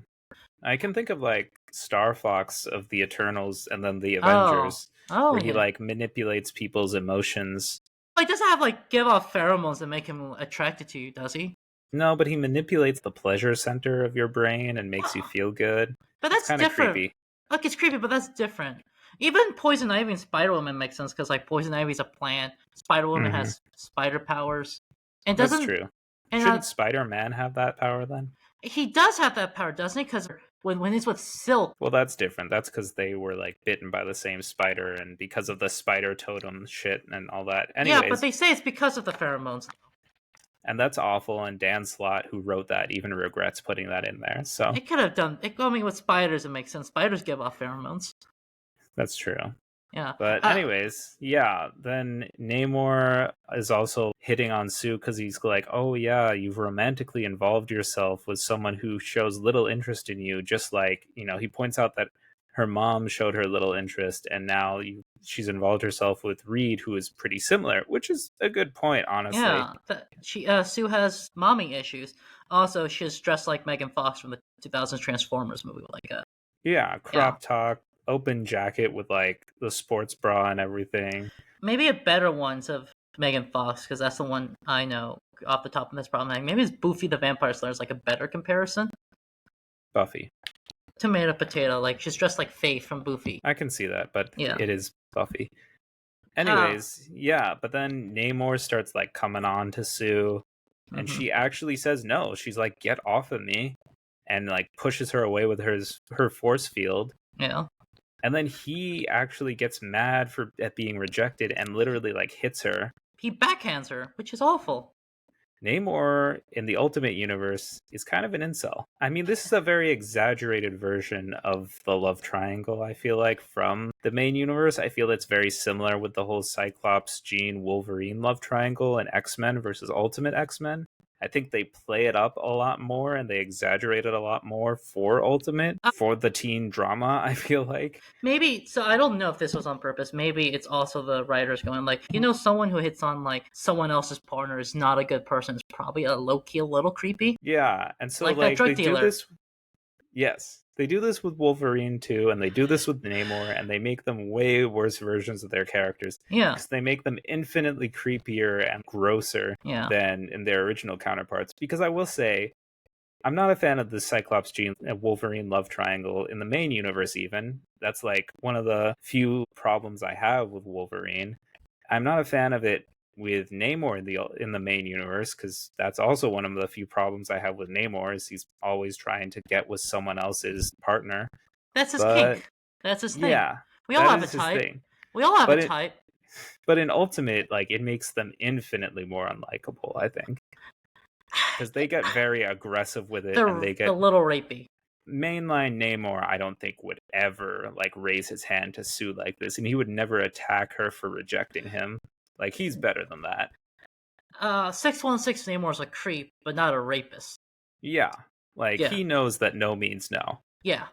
Speaker 1: I can think of like Star Fox of the Eternals and then the
Speaker 2: Oh,
Speaker 1: Avengers,
Speaker 2: oh
Speaker 1: where he
Speaker 2: yeah.
Speaker 1: like manipulates people's emotions.
Speaker 2: He doesn't have like give off pheromones that make him attracted to you, does he?
Speaker 1: No, but he manipulates the pleasure center of your brain and makes you feel good.
Speaker 2: But
Speaker 1: It's
Speaker 2: that's
Speaker 1: kind of
Speaker 2: different.
Speaker 1: creepy.
Speaker 2: Like it's creepy, but that's different. Even Poison Ivy and Spider Woman makes sense because like Poison Ivy's a plant, Spider Woman
Speaker 1: Hmm.
Speaker 2: has spider powers, and
Speaker 1: That's
Speaker 2: doesn't
Speaker 1: true.
Speaker 2: and
Speaker 1: Shouldn't Spider-Man have that power then?
Speaker 2: he does have that power, doesn't he? Because when he's with Silk,
Speaker 1: Well, that's different. That's because they were like bitten by the same spider, and because of the spider totem shit and all that.
Speaker 2: yeah, but
Speaker 1: Anyways,
Speaker 2: they say it's because of the pheromones.
Speaker 1: And that's awful. And Dan Slott, who wrote that, even regrets putting that in there. So
Speaker 2: It could have done. I mean, with spiders, it makes sense. Spiders give off pheromones.
Speaker 1: that's true.
Speaker 2: Yeah.
Speaker 1: But anyways, yeah, then Namor is also hitting on Sue because he's like, oh yeah, you've romantically involved yourself with someone who shows little interest in you, just like, he points out that her mom showed her little interest, and now she's involved herself with Reed, who is pretty similar, which is a good point, honestly.
Speaker 2: Yeah. Sue has mommy issues. Also, she's dressed like Megan Fox from the 2000s Transformers movie, like a
Speaker 1: Yeah, crop top, open jacket with like the sports bra and everything.
Speaker 2: maybe a better ones of Megan Fox, because that's the one I know off the top of this problem. Maybe it's Buffy the Vampire Slayer is like a better comparison.
Speaker 1: Buffy.
Speaker 2: Tomato potato, like she's dressed like Faith from Buffy.
Speaker 1: I can see that, but
Speaker 2: Yeah.
Speaker 1: it is Buffy. Anyways, yeah, but then Namor starts like coming on to Sue, and she actually says no. She's like, "Get off of me," and like pushes her away with her force field.
Speaker 2: Yeah.
Speaker 1: And then he actually gets mad at being rejected and literally like hits her.
Speaker 2: He backhands her, which is awful.
Speaker 1: Namor in the Ultimate Universe is kind of an incel. I mean, this is a very exaggerated version of the love triangle, I feel like, from the main universe. I feel it's very similar with the whole Cyclops, Jean, Wolverine love triangle and X-Men versus Ultimate X-Men. I think they play it up a lot more and they exaggerate it a lot more for Ultimate, for the teen drama, I feel like.
Speaker 2: Maybe, so I don't know if this was on purpose. Maybe it's also the writers going like, someone who hits on like someone else's partner is not a good person. It's probably a low-key a little creepy.
Speaker 1: Yeah, and so
Speaker 2: like that drug
Speaker 1: they
Speaker 2: dealer.
Speaker 1: do this. Yes, they do this with Wolverine too, and they do this with Namor, and they make them way worse versions of their characters.
Speaker 2: Yeah.
Speaker 1: Because they make them infinitely creepier and grosser than in their original counterparts. Because I will say, I'm not a fan of the Cyclops Jean Wolverine love triangle in the main universe even. That's like one of the few problems I have with Wolverine. I'm not a fan of it with Namor in the main universe, because that's also one of the few problems I have with Namor, is he's always trying to get with someone else's partner.
Speaker 2: That's his kink. That's his thing.
Speaker 1: Yeah,
Speaker 2: we all have a type. We all have a type.
Speaker 1: But in Ultimate, like, it makes them infinitely more unlikable, I think. Because they get very aggressive with it, and they get
Speaker 2: a little rapey.
Speaker 1: Mainline Namor, I don't think would ever like raise his hand to Sue like this, and he would never attack her for rejecting him. Like, he's better than that.
Speaker 2: 616 Namor's a creep, but not a rapist.
Speaker 1: Yeah, like he knows that no means no.
Speaker 2: Yeah.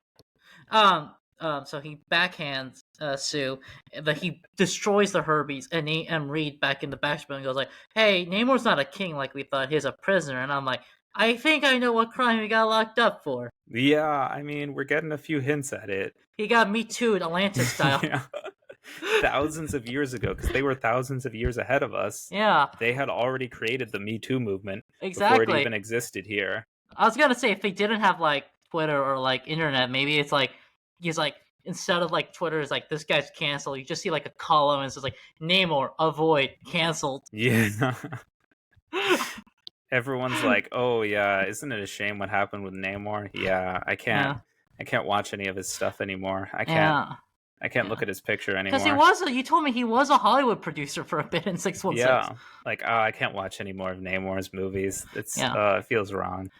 Speaker 2: So he backhands Sue, but he destroys the Herbies, and Reed back in the backspin goes like, "Hey, Namor's not a king like we thought. He's a prisoner." And I'm like, I think I know what crime he got locked up for.
Speaker 1: Yeah, I mean, we're getting a few hints at it.
Speaker 2: He got Me Too'd Atlantis style.
Speaker 1: Yeah. Thousands of years ago, because they were thousands of years ahead of us.
Speaker 2: Yeah.
Speaker 1: They had already created the Me Too movement
Speaker 2: before
Speaker 1: it even existed here.
Speaker 2: I was gonna say, if they didn't have like Twitter or like internet, maybe it's like he's like, instead of like Twitter is like, this guy's canceled, you just see like a column and it's like, Namor avoid canceled.
Speaker 1: Yeah. Everyone's like, oh yeah, isn't it a shame what happened with Namor? Yeah, I can't watch any of his stuff anymore. I can't look at his picture anymore.
Speaker 2: Because you told me he was a Hollywood producer for a bit in 616.
Speaker 1: Yeah, like, I can't watch any more of Namor's movies. It feels wrong.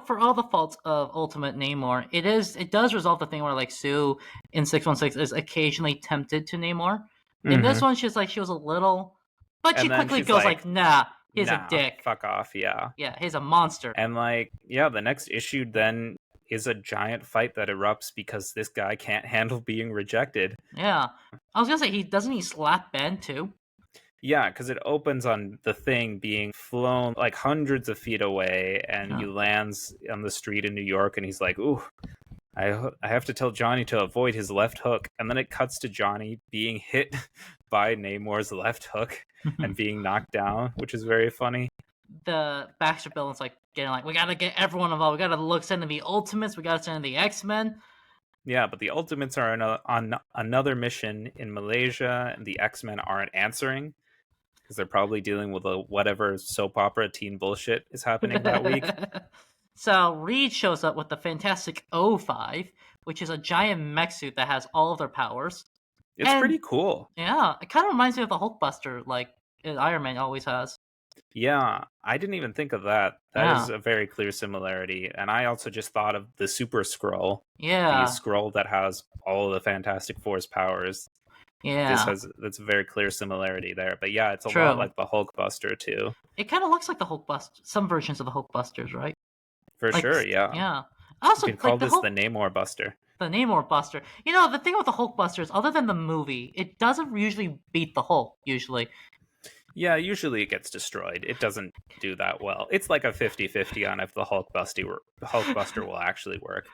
Speaker 2: For all the faults of Ultimate Namor, it does resolve the thing where like Sue in 616 is occasionally tempted to Namor. In this one, she was a little, but she quickly goes like, nah, he's a dick.
Speaker 1: Fuck off, yeah.
Speaker 2: Yeah, he's a monster.
Speaker 1: And like, yeah, the next issue then is a giant fight that erupts because this guy can't handle being rejected.
Speaker 2: Yeah. I was gonna say, doesn't he slap Ben too?
Speaker 1: Yeah, because it opens on the Thing being flown like hundreds of feet away, and he lands on the street in New York, and he's like, ooh, I have to tell Johnny to avoid his left hook. And then it cuts to Johnny being hit by Namor's left hook and being knocked down, which is very funny.
Speaker 2: The Baxter villain's like getting like, we gotta get everyone involved. We gotta send in the Ultimates. We gotta send in the X-Men.
Speaker 1: Yeah, but the Ultimates are on another mission in Malaysia, and the X-Men aren't answering because they're probably dealing with whatever soap opera teen bullshit is happening that week.
Speaker 2: So Reed shows up with the Fantastic O5, which is a giant mech suit that has all of their powers.
Speaker 1: It's pretty cool.
Speaker 2: Yeah, it kind of reminds me of the Hulkbuster, like Iron Man always has.
Speaker 1: Yeah, I didn't even think of that. That is
Speaker 2: Yeah,
Speaker 1: a very clear similarity. And I also just thought of the Super Scroll, the
Speaker 2: yeah,
Speaker 1: scroll that has all of the Fantastic Four's powers.
Speaker 2: yeah.
Speaker 1: That's a very clear similarity there. But yeah, it's a lot
Speaker 2: True.
Speaker 1: like the Hulkbuster too.
Speaker 2: It kind of looks like the Hulkbuster. Some versions of the Hulkbusters, right?
Speaker 1: For
Speaker 2: Like,
Speaker 1: sure, yeah.
Speaker 2: yeah.
Speaker 1: You
Speaker 2: Also,
Speaker 1: can call
Speaker 2: like the
Speaker 1: this the
Speaker 2: Hulk,
Speaker 1: Namor Buster.
Speaker 2: the Namor Buster. You know, the thing with the Hulkbusters, other than the movie, it doesn't usually beat the Hulk. Usually,
Speaker 1: Yeah, usually it gets destroyed. It doesn't do that well. It's like a 50-50 on if the Hulkbuster will actually work.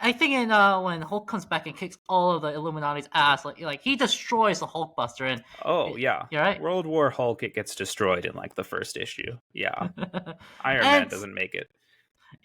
Speaker 2: I think in when Hulk comes back and kicks all of the Illuminati's ass, like he destroys the Hulkbuster, and
Speaker 1: Oh, yeah.
Speaker 2: you're right.
Speaker 1: World War Hulk, it gets destroyed in like the first issue. Yeah. Iron Man
Speaker 2: and
Speaker 1: doesn't make it.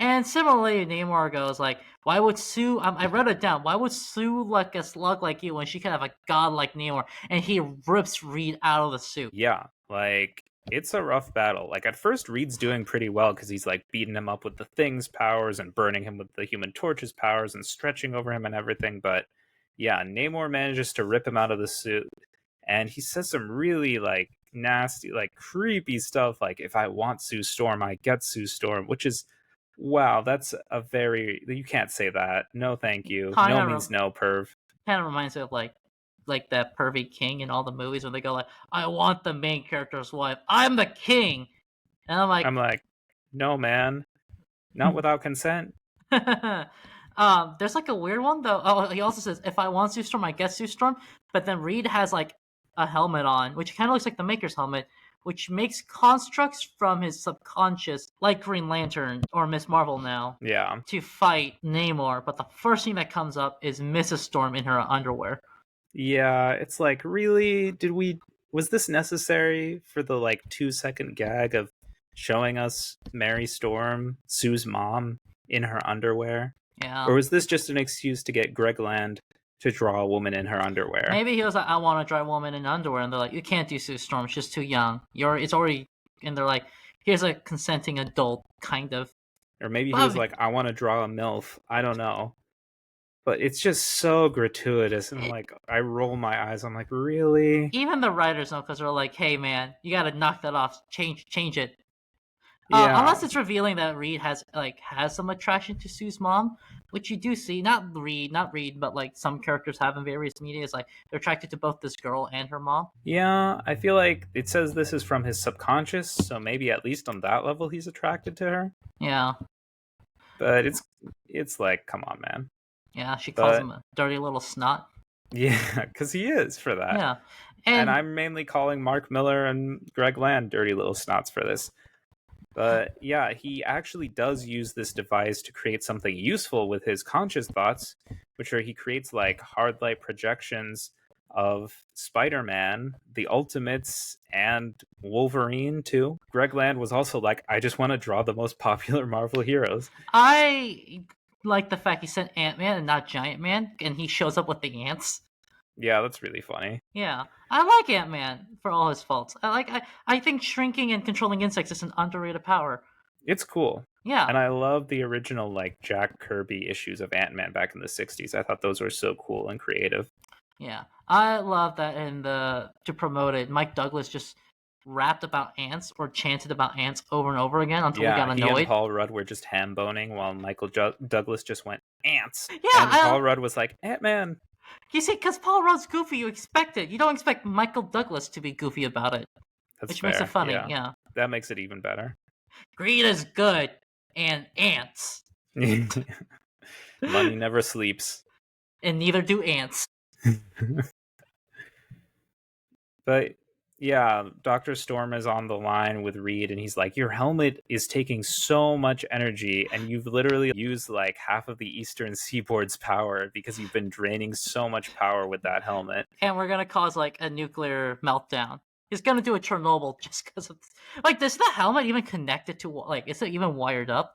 Speaker 2: and similarly, Namor goes like, "Why would Sue?" I wrote it down. Why would Sue like a slug like you when she could have a god like Namor? And he rips Reed out of the suit.
Speaker 1: Yeah. Like, it's a rough battle. Like, at first, Reed's doing pretty well because he's like beating him up with the Thing's powers and burning him with the Human Torch's powers and stretching over him and everything. But yeah, Namor manages to rip him out of the suit. And he says some really like nasty, like creepy stuff. Like, if I want Sue Storm, I get Sue Storm, which is wow, that's a very you can't say that. No, thank you.
Speaker 2: Kind
Speaker 1: No
Speaker 2: of
Speaker 1: means no, perv.
Speaker 2: kind of reminds me of like that pervy king in all the movies when they go like, "I want the main character's wife. I'm the king," and I'm like,
Speaker 1: I'm like, no, man, not without consent.
Speaker 2: there's like a weird one though. Oh, he also says, "If I want Sue Storm, I get Sue Storm," but then Reed has like a helmet on, which kind of looks like the Maker's helmet, which makes constructs from his subconscious, like Green Lantern or Miss Marvel now,
Speaker 1: Yeah.
Speaker 2: to fight Namor. But the first thing that comes up is Mrs. Storm in her underwear.
Speaker 1: Yeah, it's like, really? Was this necessary for the like 2 second gag of showing us Mary Storm, Sue's mom, in her underwear?
Speaker 2: Yeah.
Speaker 1: Or was this just an excuse to get Greg Land to draw a woman in her underwear?
Speaker 2: Maybe he was like, "I want to try a woman in underwear," and they're like, "You can't do Sue Storm. She's too young. It's already." And they're like, "Here's a consenting adult, kind of."
Speaker 1: Or maybe he was
Speaker 2: But
Speaker 1: like, I want to draw a MILF. I don't know. But it's just so gratuitous. And like, I roll my eyes. I'm like, really?
Speaker 2: even the writers know because they're like, "Hey, man, you got to knock that off. Change it."
Speaker 1: Yeah.
Speaker 2: Unless it's revealing that Reed has some attraction to Sue's mom, which you do see. Not Reed, but like some characters have in various media. Is like they're attracted to both this girl and her mom.
Speaker 1: Yeah, I feel like it says this is from his subconscious, so maybe at least on that level he's attracted to her.
Speaker 2: Yeah,
Speaker 1: But it's like, come on, man.
Speaker 2: yeah. She calls
Speaker 1: But
Speaker 2: him a dirty little snot.
Speaker 1: yeah, because he is for that.
Speaker 2: Yeah,
Speaker 1: And
Speaker 2: and
Speaker 1: I'm mainly calling Mark Millar and Greg Land dirty little snots for this. But yeah, he actually does use this device to create something useful with his conscious thoughts, which are he creates like hard light projections of Spider-Man, the Ultimates, and Wolverine too. Greg Land was also like, I just want to draw the most popular Marvel heroes.
Speaker 2: I like the fact he sent Ant Man and not Giant Man, and he shows up with the ants.
Speaker 1: Yeah, that's really funny.
Speaker 2: Yeah, I like Ant Man for all his faults. I think shrinking and controlling insects is an underrated power.
Speaker 1: It's cool.
Speaker 2: Yeah,
Speaker 1: And I love the original like Jack Kirby issues of Ant-Man back in the 60s. I thought those were so cool and creative.
Speaker 2: yeah, I love that. To promote it, Mike Douglas just rapped about ants or chanted about ants over and over again until we
Speaker 1: Yeah,
Speaker 2: got
Speaker 1: he and
Speaker 2: annoyed.
Speaker 1: Paul Rudd were just ham boning while Douglas just went ants.
Speaker 2: Yeah,
Speaker 1: And Paul Rudd was like, Ant-Man.
Speaker 2: you see, because Paul Rudd's goofy, you expect it. You don't expect Michael Douglas to be goofy about it,
Speaker 1: That's
Speaker 2: which makes it
Speaker 1: fair.
Speaker 2: funny.
Speaker 1: Yeah.
Speaker 2: Yeah,
Speaker 1: That makes it even better.
Speaker 2: greed is good, and ants,
Speaker 1: Money never sleeps.
Speaker 2: and neither do ants.
Speaker 1: But yeah, Dr. Storm is on the line with Reed and he's like, your helmet is taking so much energy and you've literally used like half of the Eastern Seaboard's power because you've been draining so much power with that helmet.
Speaker 2: And we're gonna cause like a nuclear meltdown. He's gonna do a Chernobyl just because of like. Does the helmet even connect it to like? Is it even wired up?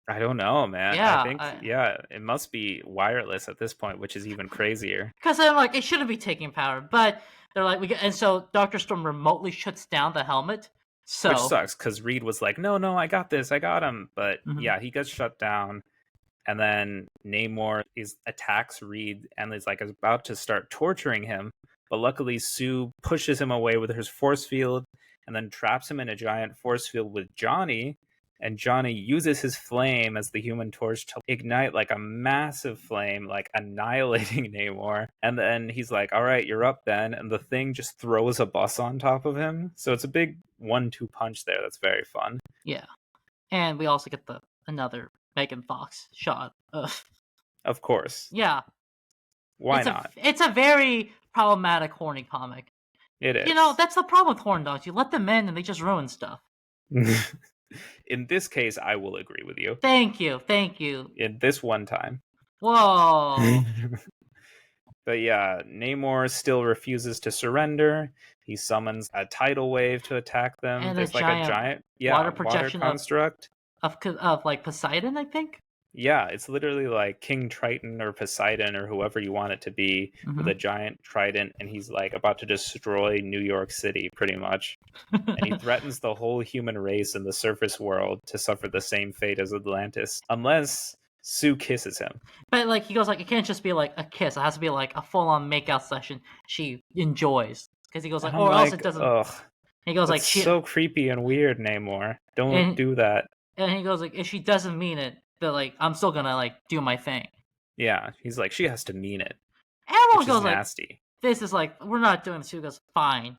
Speaker 1: I don't know, man. I
Speaker 2: Yeah,
Speaker 1: think, yeah, it must be wireless at this point, which is even crazier.
Speaker 2: because then like it shouldn't be taking power, but they're like and so Doctor Storm remotely shuts down the helmet.
Speaker 1: Which
Speaker 2: So
Speaker 1: sucks because Reed was like, no, I got this, I got him. But
Speaker 2: mhm.
Speaker 1: yeah, he gets shut down. And then Namor attacks Reed and is like about to start torturing him. But luckily, Sue pushes him away with her force field. and then traps him in a giant force field with Johnny. And Johnny uses his flame as the Human Torch to ignite like a massive flame, like annihilating Namor. And then he's like, all right, you're up then. And the Thing just throws a bus on top of him. So it's a big 1-2 punch there. That's very fun.
Speaker 2: Yeah. And we also get another Megan Fox shot.
Speaker 1: Of course.
Speaker 2: Yeah.
Speaker 1: Why not?
Speaker 2: It's a very problematic, horny comic.
Speaker 1: It is.
Speaker 2: That's the problem with horn dogs. You let them in and they just ruin stuff.
Speaker 1: In this case, I will agree with you.
Speaker 2: Thank you.
Speaker 1: In this one time.
Speaker 2: Whoa.
Speaker 1: But yeah, Namor still refuses to surrender. He summons a tidal wave to attack them.
Speaker 2: And
Speaker 1: there's like a giant water construct
Speaker 2: of like Poseidon, I think.
Speaker 1: Yeah, it's literally like King Triton or Poseidon or whoever you want it to be, with a giant trident, and he's like about to destroy New York City pretty much. And he threatens the whole human race in the surface world to suffer the same fate as Atlantis, unless Sue kisses him.
Speaker 2: But like he goes like, it can't just be like a kiss, it has to be like a full-on makeout session she enjoys, because he goes like, or else it doesn't.
Speaker 1: Ugh,
Speaker 2: he goes like,
Speaker 1: so creepy and weird, Namor, don't do that.
Speaker 2: And he goes like, if she doesn't mean it, but like I'm still gonna like do my thing.
Speaker 1: Yeah, he's like, she has to mean it.
Speaker 2: Everyone goes
Speaker 1: nasty.
Speaker 2: Like, this is like, we're not doing this. Sue goes, fine.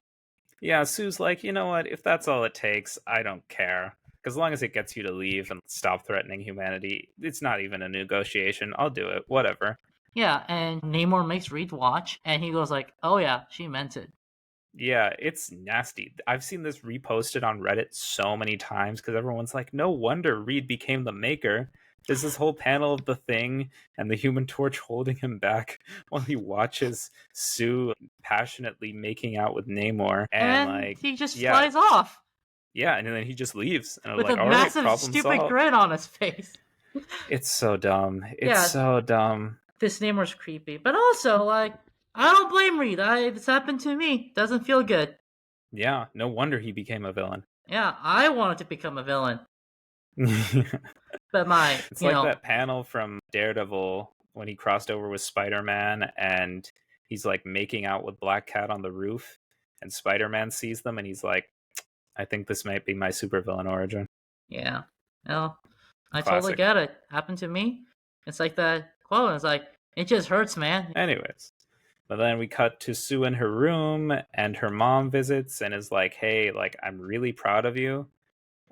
Speaker 1: Yeah, Sue's like, you know what? If that's all it takes, I don't care. As long as it gets you to leave and stop threatening humanity, it's not even a negotiation. I'll do it. Whatever.
Speaker 2: Yeah, and Namor makes Reed watch, and he goes like, oh yeah, she meant it.
Speaker 1: Yeah, it's nasty. I've seen this reposted on Reddit so many times because everyone's like, no wonder Reed became the Maker. There's this whole panel of the Thing and the Human Torch holding him back while he watches Sue passionately making out with Namor. And like,
Speaker 2: he just flies off.
Speaker 1: Yeah, and then he just leaves. And
Speaker 2: with a massive, stupid grin on his face.
Speaker 1: It's so dumb. It's so dumb.
Speaker 2: This Namor's creepy. But also, like, I don't blame Reed. It's happened to me. Doesn't feel good.
Speaker 1: Yeah, no wonder he became a villain.
Speaker 2: Yeah, I wanted to become a villain. But
Speaker 1: it's like that panel from Daredevil when he crossed over with Spider-Man and he's like making out with Black Cat on the roof, and Spider-Man sees them and he's like, I think this might be my supervillain origin.
Speaker 2: Yeah. Well, I totally get it. Happened to me. It's like that quote. It's like, it just hurts, man.
Speaker 1: Anyways. But then we cut to Sue in her room and her mom visits and is like, hey, like, I'm really proud of you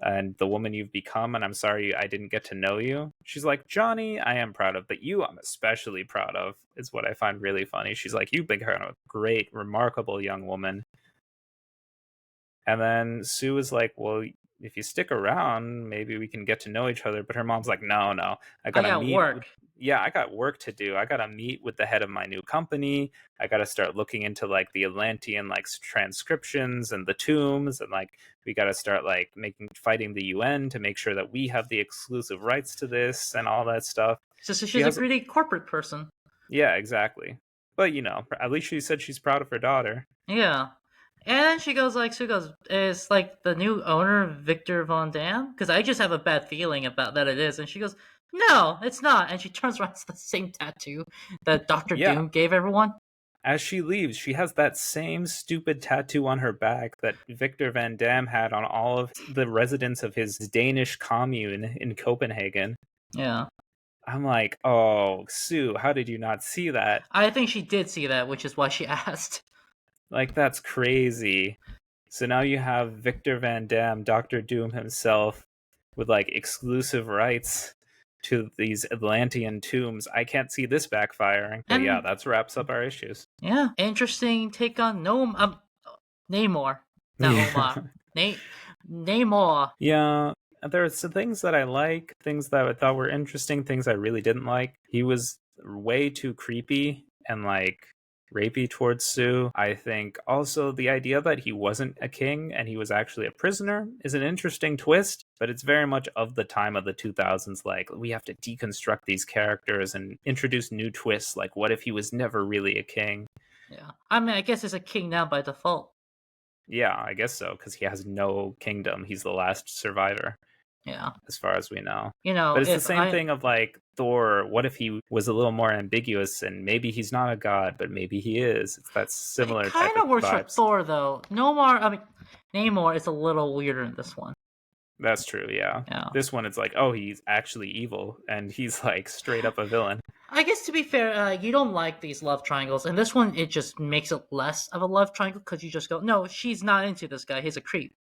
Speaker 1: and the woman you've become, and I'm sorry I didn't get to know you. She's like, Johnny, I am proud of, but you I'm especially proud of, is what I find really funny. She's like, you've become a great, remarkable young woman. And then Sue is like, well, if you stick around, maybe we can get to know each other. But her mom's like, no, I got
Speaker 2: work.
Speaker 1: I got work to do. I got to meet with the head of my new company. I got to start looking into like the Atlantean like transcriptions and the tombs, and like we got to start like fighting the UN to make sure that we have the exclusive rights to this and all that stuff.
Speaker 2: So she's a pretty corporate person.
Speaker 1: Yeah, exactly. But at least she said she's proud of her daughter.
Speaker 2: Yeah. And then Sue goes, is like the new owner Victor Von Dam? Because I just have a bad feeling about that it is. And she goes, no, it's not. And she turns around to the same tattoo that Dr. Doom gave everyone.
Speaker 1: As she leaves, she has that same stupid tattoo on her back that Victor Van Dam had on all of the residents of his Danish commune in Copenhagen.
Speaker 2: Yeah.
Speaker 1: I'm like, oh, Sue, how did you not see that?
Speaker 2: I think she did see that, which is why she asked.
Speaker 1: Like, that's crazy. So now you have Victor Van Dam, Dr. Doom himself, with like exclusive rights to these Atlantean tombs. I can't see this backfiring. But yeah, that wraps up our issues.
Speaker 2: Yeah, interesting take on Namor. Not Omar. Namor.
Speaker 1: Yeah, there are some things that I like, things that I thought were interesting, things I really didn't like. He was way too creepy and like rapey towards Sue. I think also the idea that he wasn't a king and he was actually a prisoner is an interesting twist, but it's very much of the time of the 2000s. Like, we have to deconstruct these characters and introduce new twists. Like, what if he was never really a king?
Speaker 2: Yeah. I mean, I guess he's a king now by default.
Speaker 1: Yeah, I guess so, because he has no kingdom. He's the last survivor.
Speaker 2: Yeah.
Speaker 1: As far as we know.
Speaker 2: But
Speaker 1: it's the same thing of like Thor. What if he was a little more ambiguous and maybe he's not a god, but maybe he is? It's that similar type of vibes.
Speaker 2: Kind of works for Thor, though. Namor, I mean, Namor is a little weirder in this one.
Speaker 1: That's true, yeah.
Speaker 2: Yeah.
Speaker 1: This one, it's like, oh, he's actually evil, and he's like straight up a villain.
Speaker 2: I guess to be fair, you don't like these love triangles, and this one it just makes it less of a love triangle because you just go, no, she's not into this guy. He's a creep.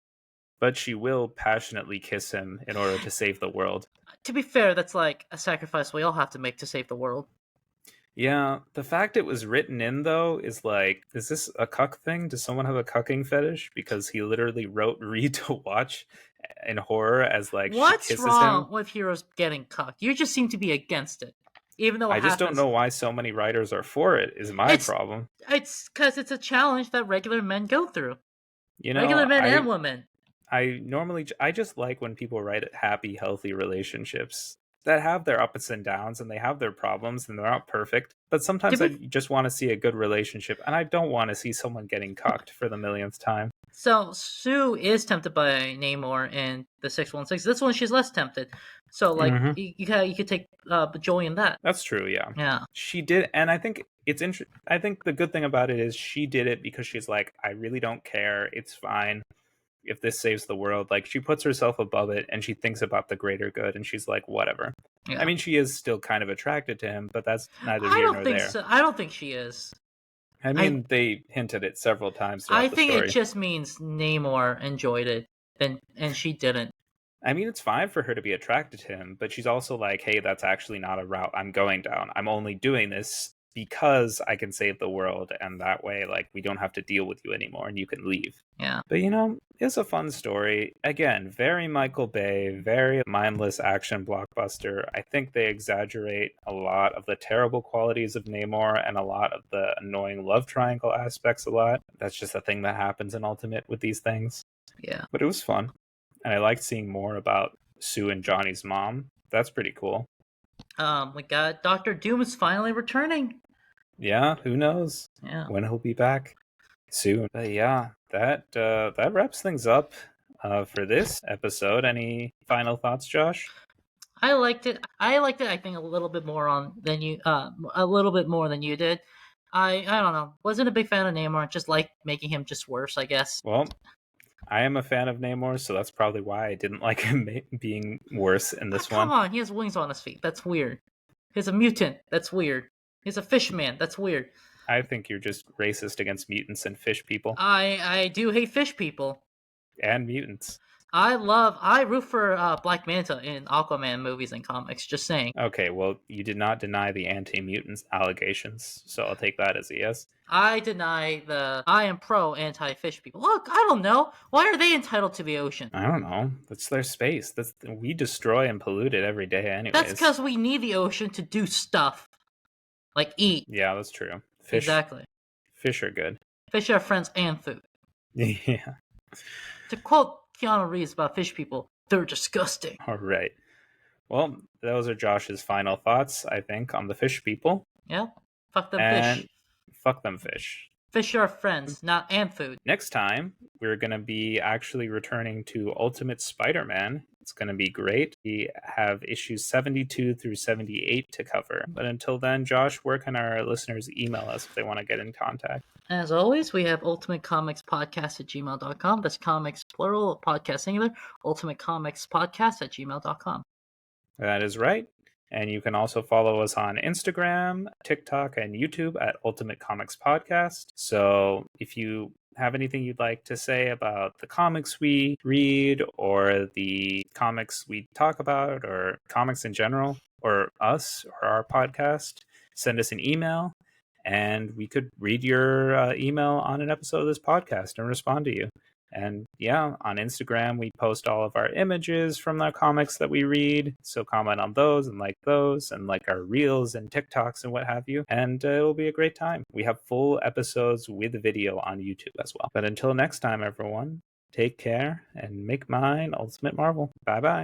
Speaker 1: But she will passionately kiss him in order to save the world.
Speaker 2: To be fair, that's like a sacrifice we all have to make to save the world.
Speaker 1: Yeah, the fact it was written in though is like, is this a cuck thing? Does someone have a cucking fetish? Because he literally wrote Reed to watch in horror as like
Speaker 2: What's
Speaker 1: she kisses
Speaker 2: wrong
Speaker 1: him.
Speaker 2: with heroes getting cucked? You just seem to be against it, even though it
Speaker 1: I just
Speaker 2: happens.
Speaker 1: don't know why so many writers are for it. Is my problem.
Speaker 2: It's because it's a challenge that regular men go through.
Speaker 1: You know,
Speaker 2: Regular men and women.
Speaker 1: I just like when people write happy, healthy relationships that have their ups and downs and they have their problems and they're not perfect. But sometimes I just want to see a good relationship, and I don't want to see someone getting cucked for the millionth time.
Speaker 2: So Sue is tempted by Namor in the 616. This one she's less tempted. So like you could take joy in that.
Speaker 1: That's true, yeah.
Speaker 2: Yeah.
Speaker 1: She did, and I think it's interesting. I think the good thing about it is she did it because she's like, I really don't care. It's fine if this saves the world. Like, she puts herself above it and she thinks about the greater good, and she's like, whatever. Yeah. I mean, she is still kind of attracted to him, but that's neither here nor there.
Speaker 2: I don't think she is.
Speaker 1: I mean, they hinted it several times throughout the story.
Speaker 2: I think it just means Namor enjoyed it, and she didn't.
Speaker 1: I mean, it's fine for her to be attracted to him, but she's also like, hey, that's actually not a route I'm going down. I'm only doing this because I can save the world, and that way, like, we don't have to deal with you anymore, and you can leave.
Speaker 2: Yeah.
Speaker 1: But, you know, it's a fun story. Again, very Michael Bay, very mindless action blockbuster. I think they exaggerate a lot of the terrible qualities of Namor and a lot of the annoying love triangle aspects a lot. That's just a thing that happens in Ultimate with these things.
Speaker 2: Yeah.
Speaker 1: But it was fun. And I liked seeing more about Sue and Johnny's mom. That's pretty cool.
Speaker 2: We got Dr. Doom is finally returning.
Speaker 1: Yeah, who knows?
Speaker 2: Yeah.
Speaker 1: When he'll be back soon. But yeah, that wraps things up for this episode. Any final thoughts, Josh?
Speaker 2: I liked it. I think a little bit more than you did. I don't know. Wasn't a big fan of Namor. Just like making him just worse, I guess.
Speaker 1: Well, I am a fan of Namor, so that's probably why I didn't like him being worse in this one.
Speaker 2: Come on, he has wings on his feet. That's weird. He's a mutant. That's weird. He's a fish man. That's weird.
Speaker 1: I think you're just racist against mutants and fish people.
Speaker 2: I do hate fish people.
Speaker 1: And mutants.
Speaker 2: I root for Black Manta in Aquaman movies and comics, just saying.
Speaker 1: Okay, well, you did not deny the anti-mutant allegations, so I'll take that as a yes.
Speaker 2: I am pro anti-fish people. Look, I don't know. Why are they entitled to the ocean?
Speaker 1: I don't know. That's their space. We destroy and pollute it every day anyways.
Speaker 2: That's because we need the ocean to do stuff. Like eat.
Speaker 1: Yeah, that's true. Fish,
Speaker 2: exactly.
Speaker 1: Fish are good.
Speaker 2: Fish are friends and food.
Speaker 1: Yeah.
Speaker 2: To quote Keanu Reeves about fish people, they're disgusting.
Speaker 1: All right. Well, those are Josh's final thoughts, I think, on the fish people.
Speaker 2: Yeah. Fuck them fish.
Speaker 1: Fuck them fish.
Speaker 2: Fish are friends, not and food.
Speaker 1: Next time, we're going to be actually returning to Ultimate Spider-Man. It's going to be great. We have issues 72 through 78 to cover. But until then, Josh, where can our listeners email us if they want to get in contact?
Speaker 2: As always, we have ultimatecomicspodcast@gmail.com. That's comics plural, podcast singular. ultimatecomicspodcast@gmail.com.
Speaker 1: That is right. And you can also follow us on Instagram, TikTok, and YouTube at Ultimate Comics Podcast. So if you have anything you'd like to say about the comics we read or the comics we talk about or comics in general or us or our podcast, send us an email and we could read your email on an episode of this podcast and respond to you. And yeah, on Instagram, we post all of our images from the comics that we read. So comment on those and like our reels and TikToks and what have you. And it'll be a great time. We have full episodes with video on YouTube as well. But until next time, everyone, take care and make mine Ultimate Marvel. Bye-bye.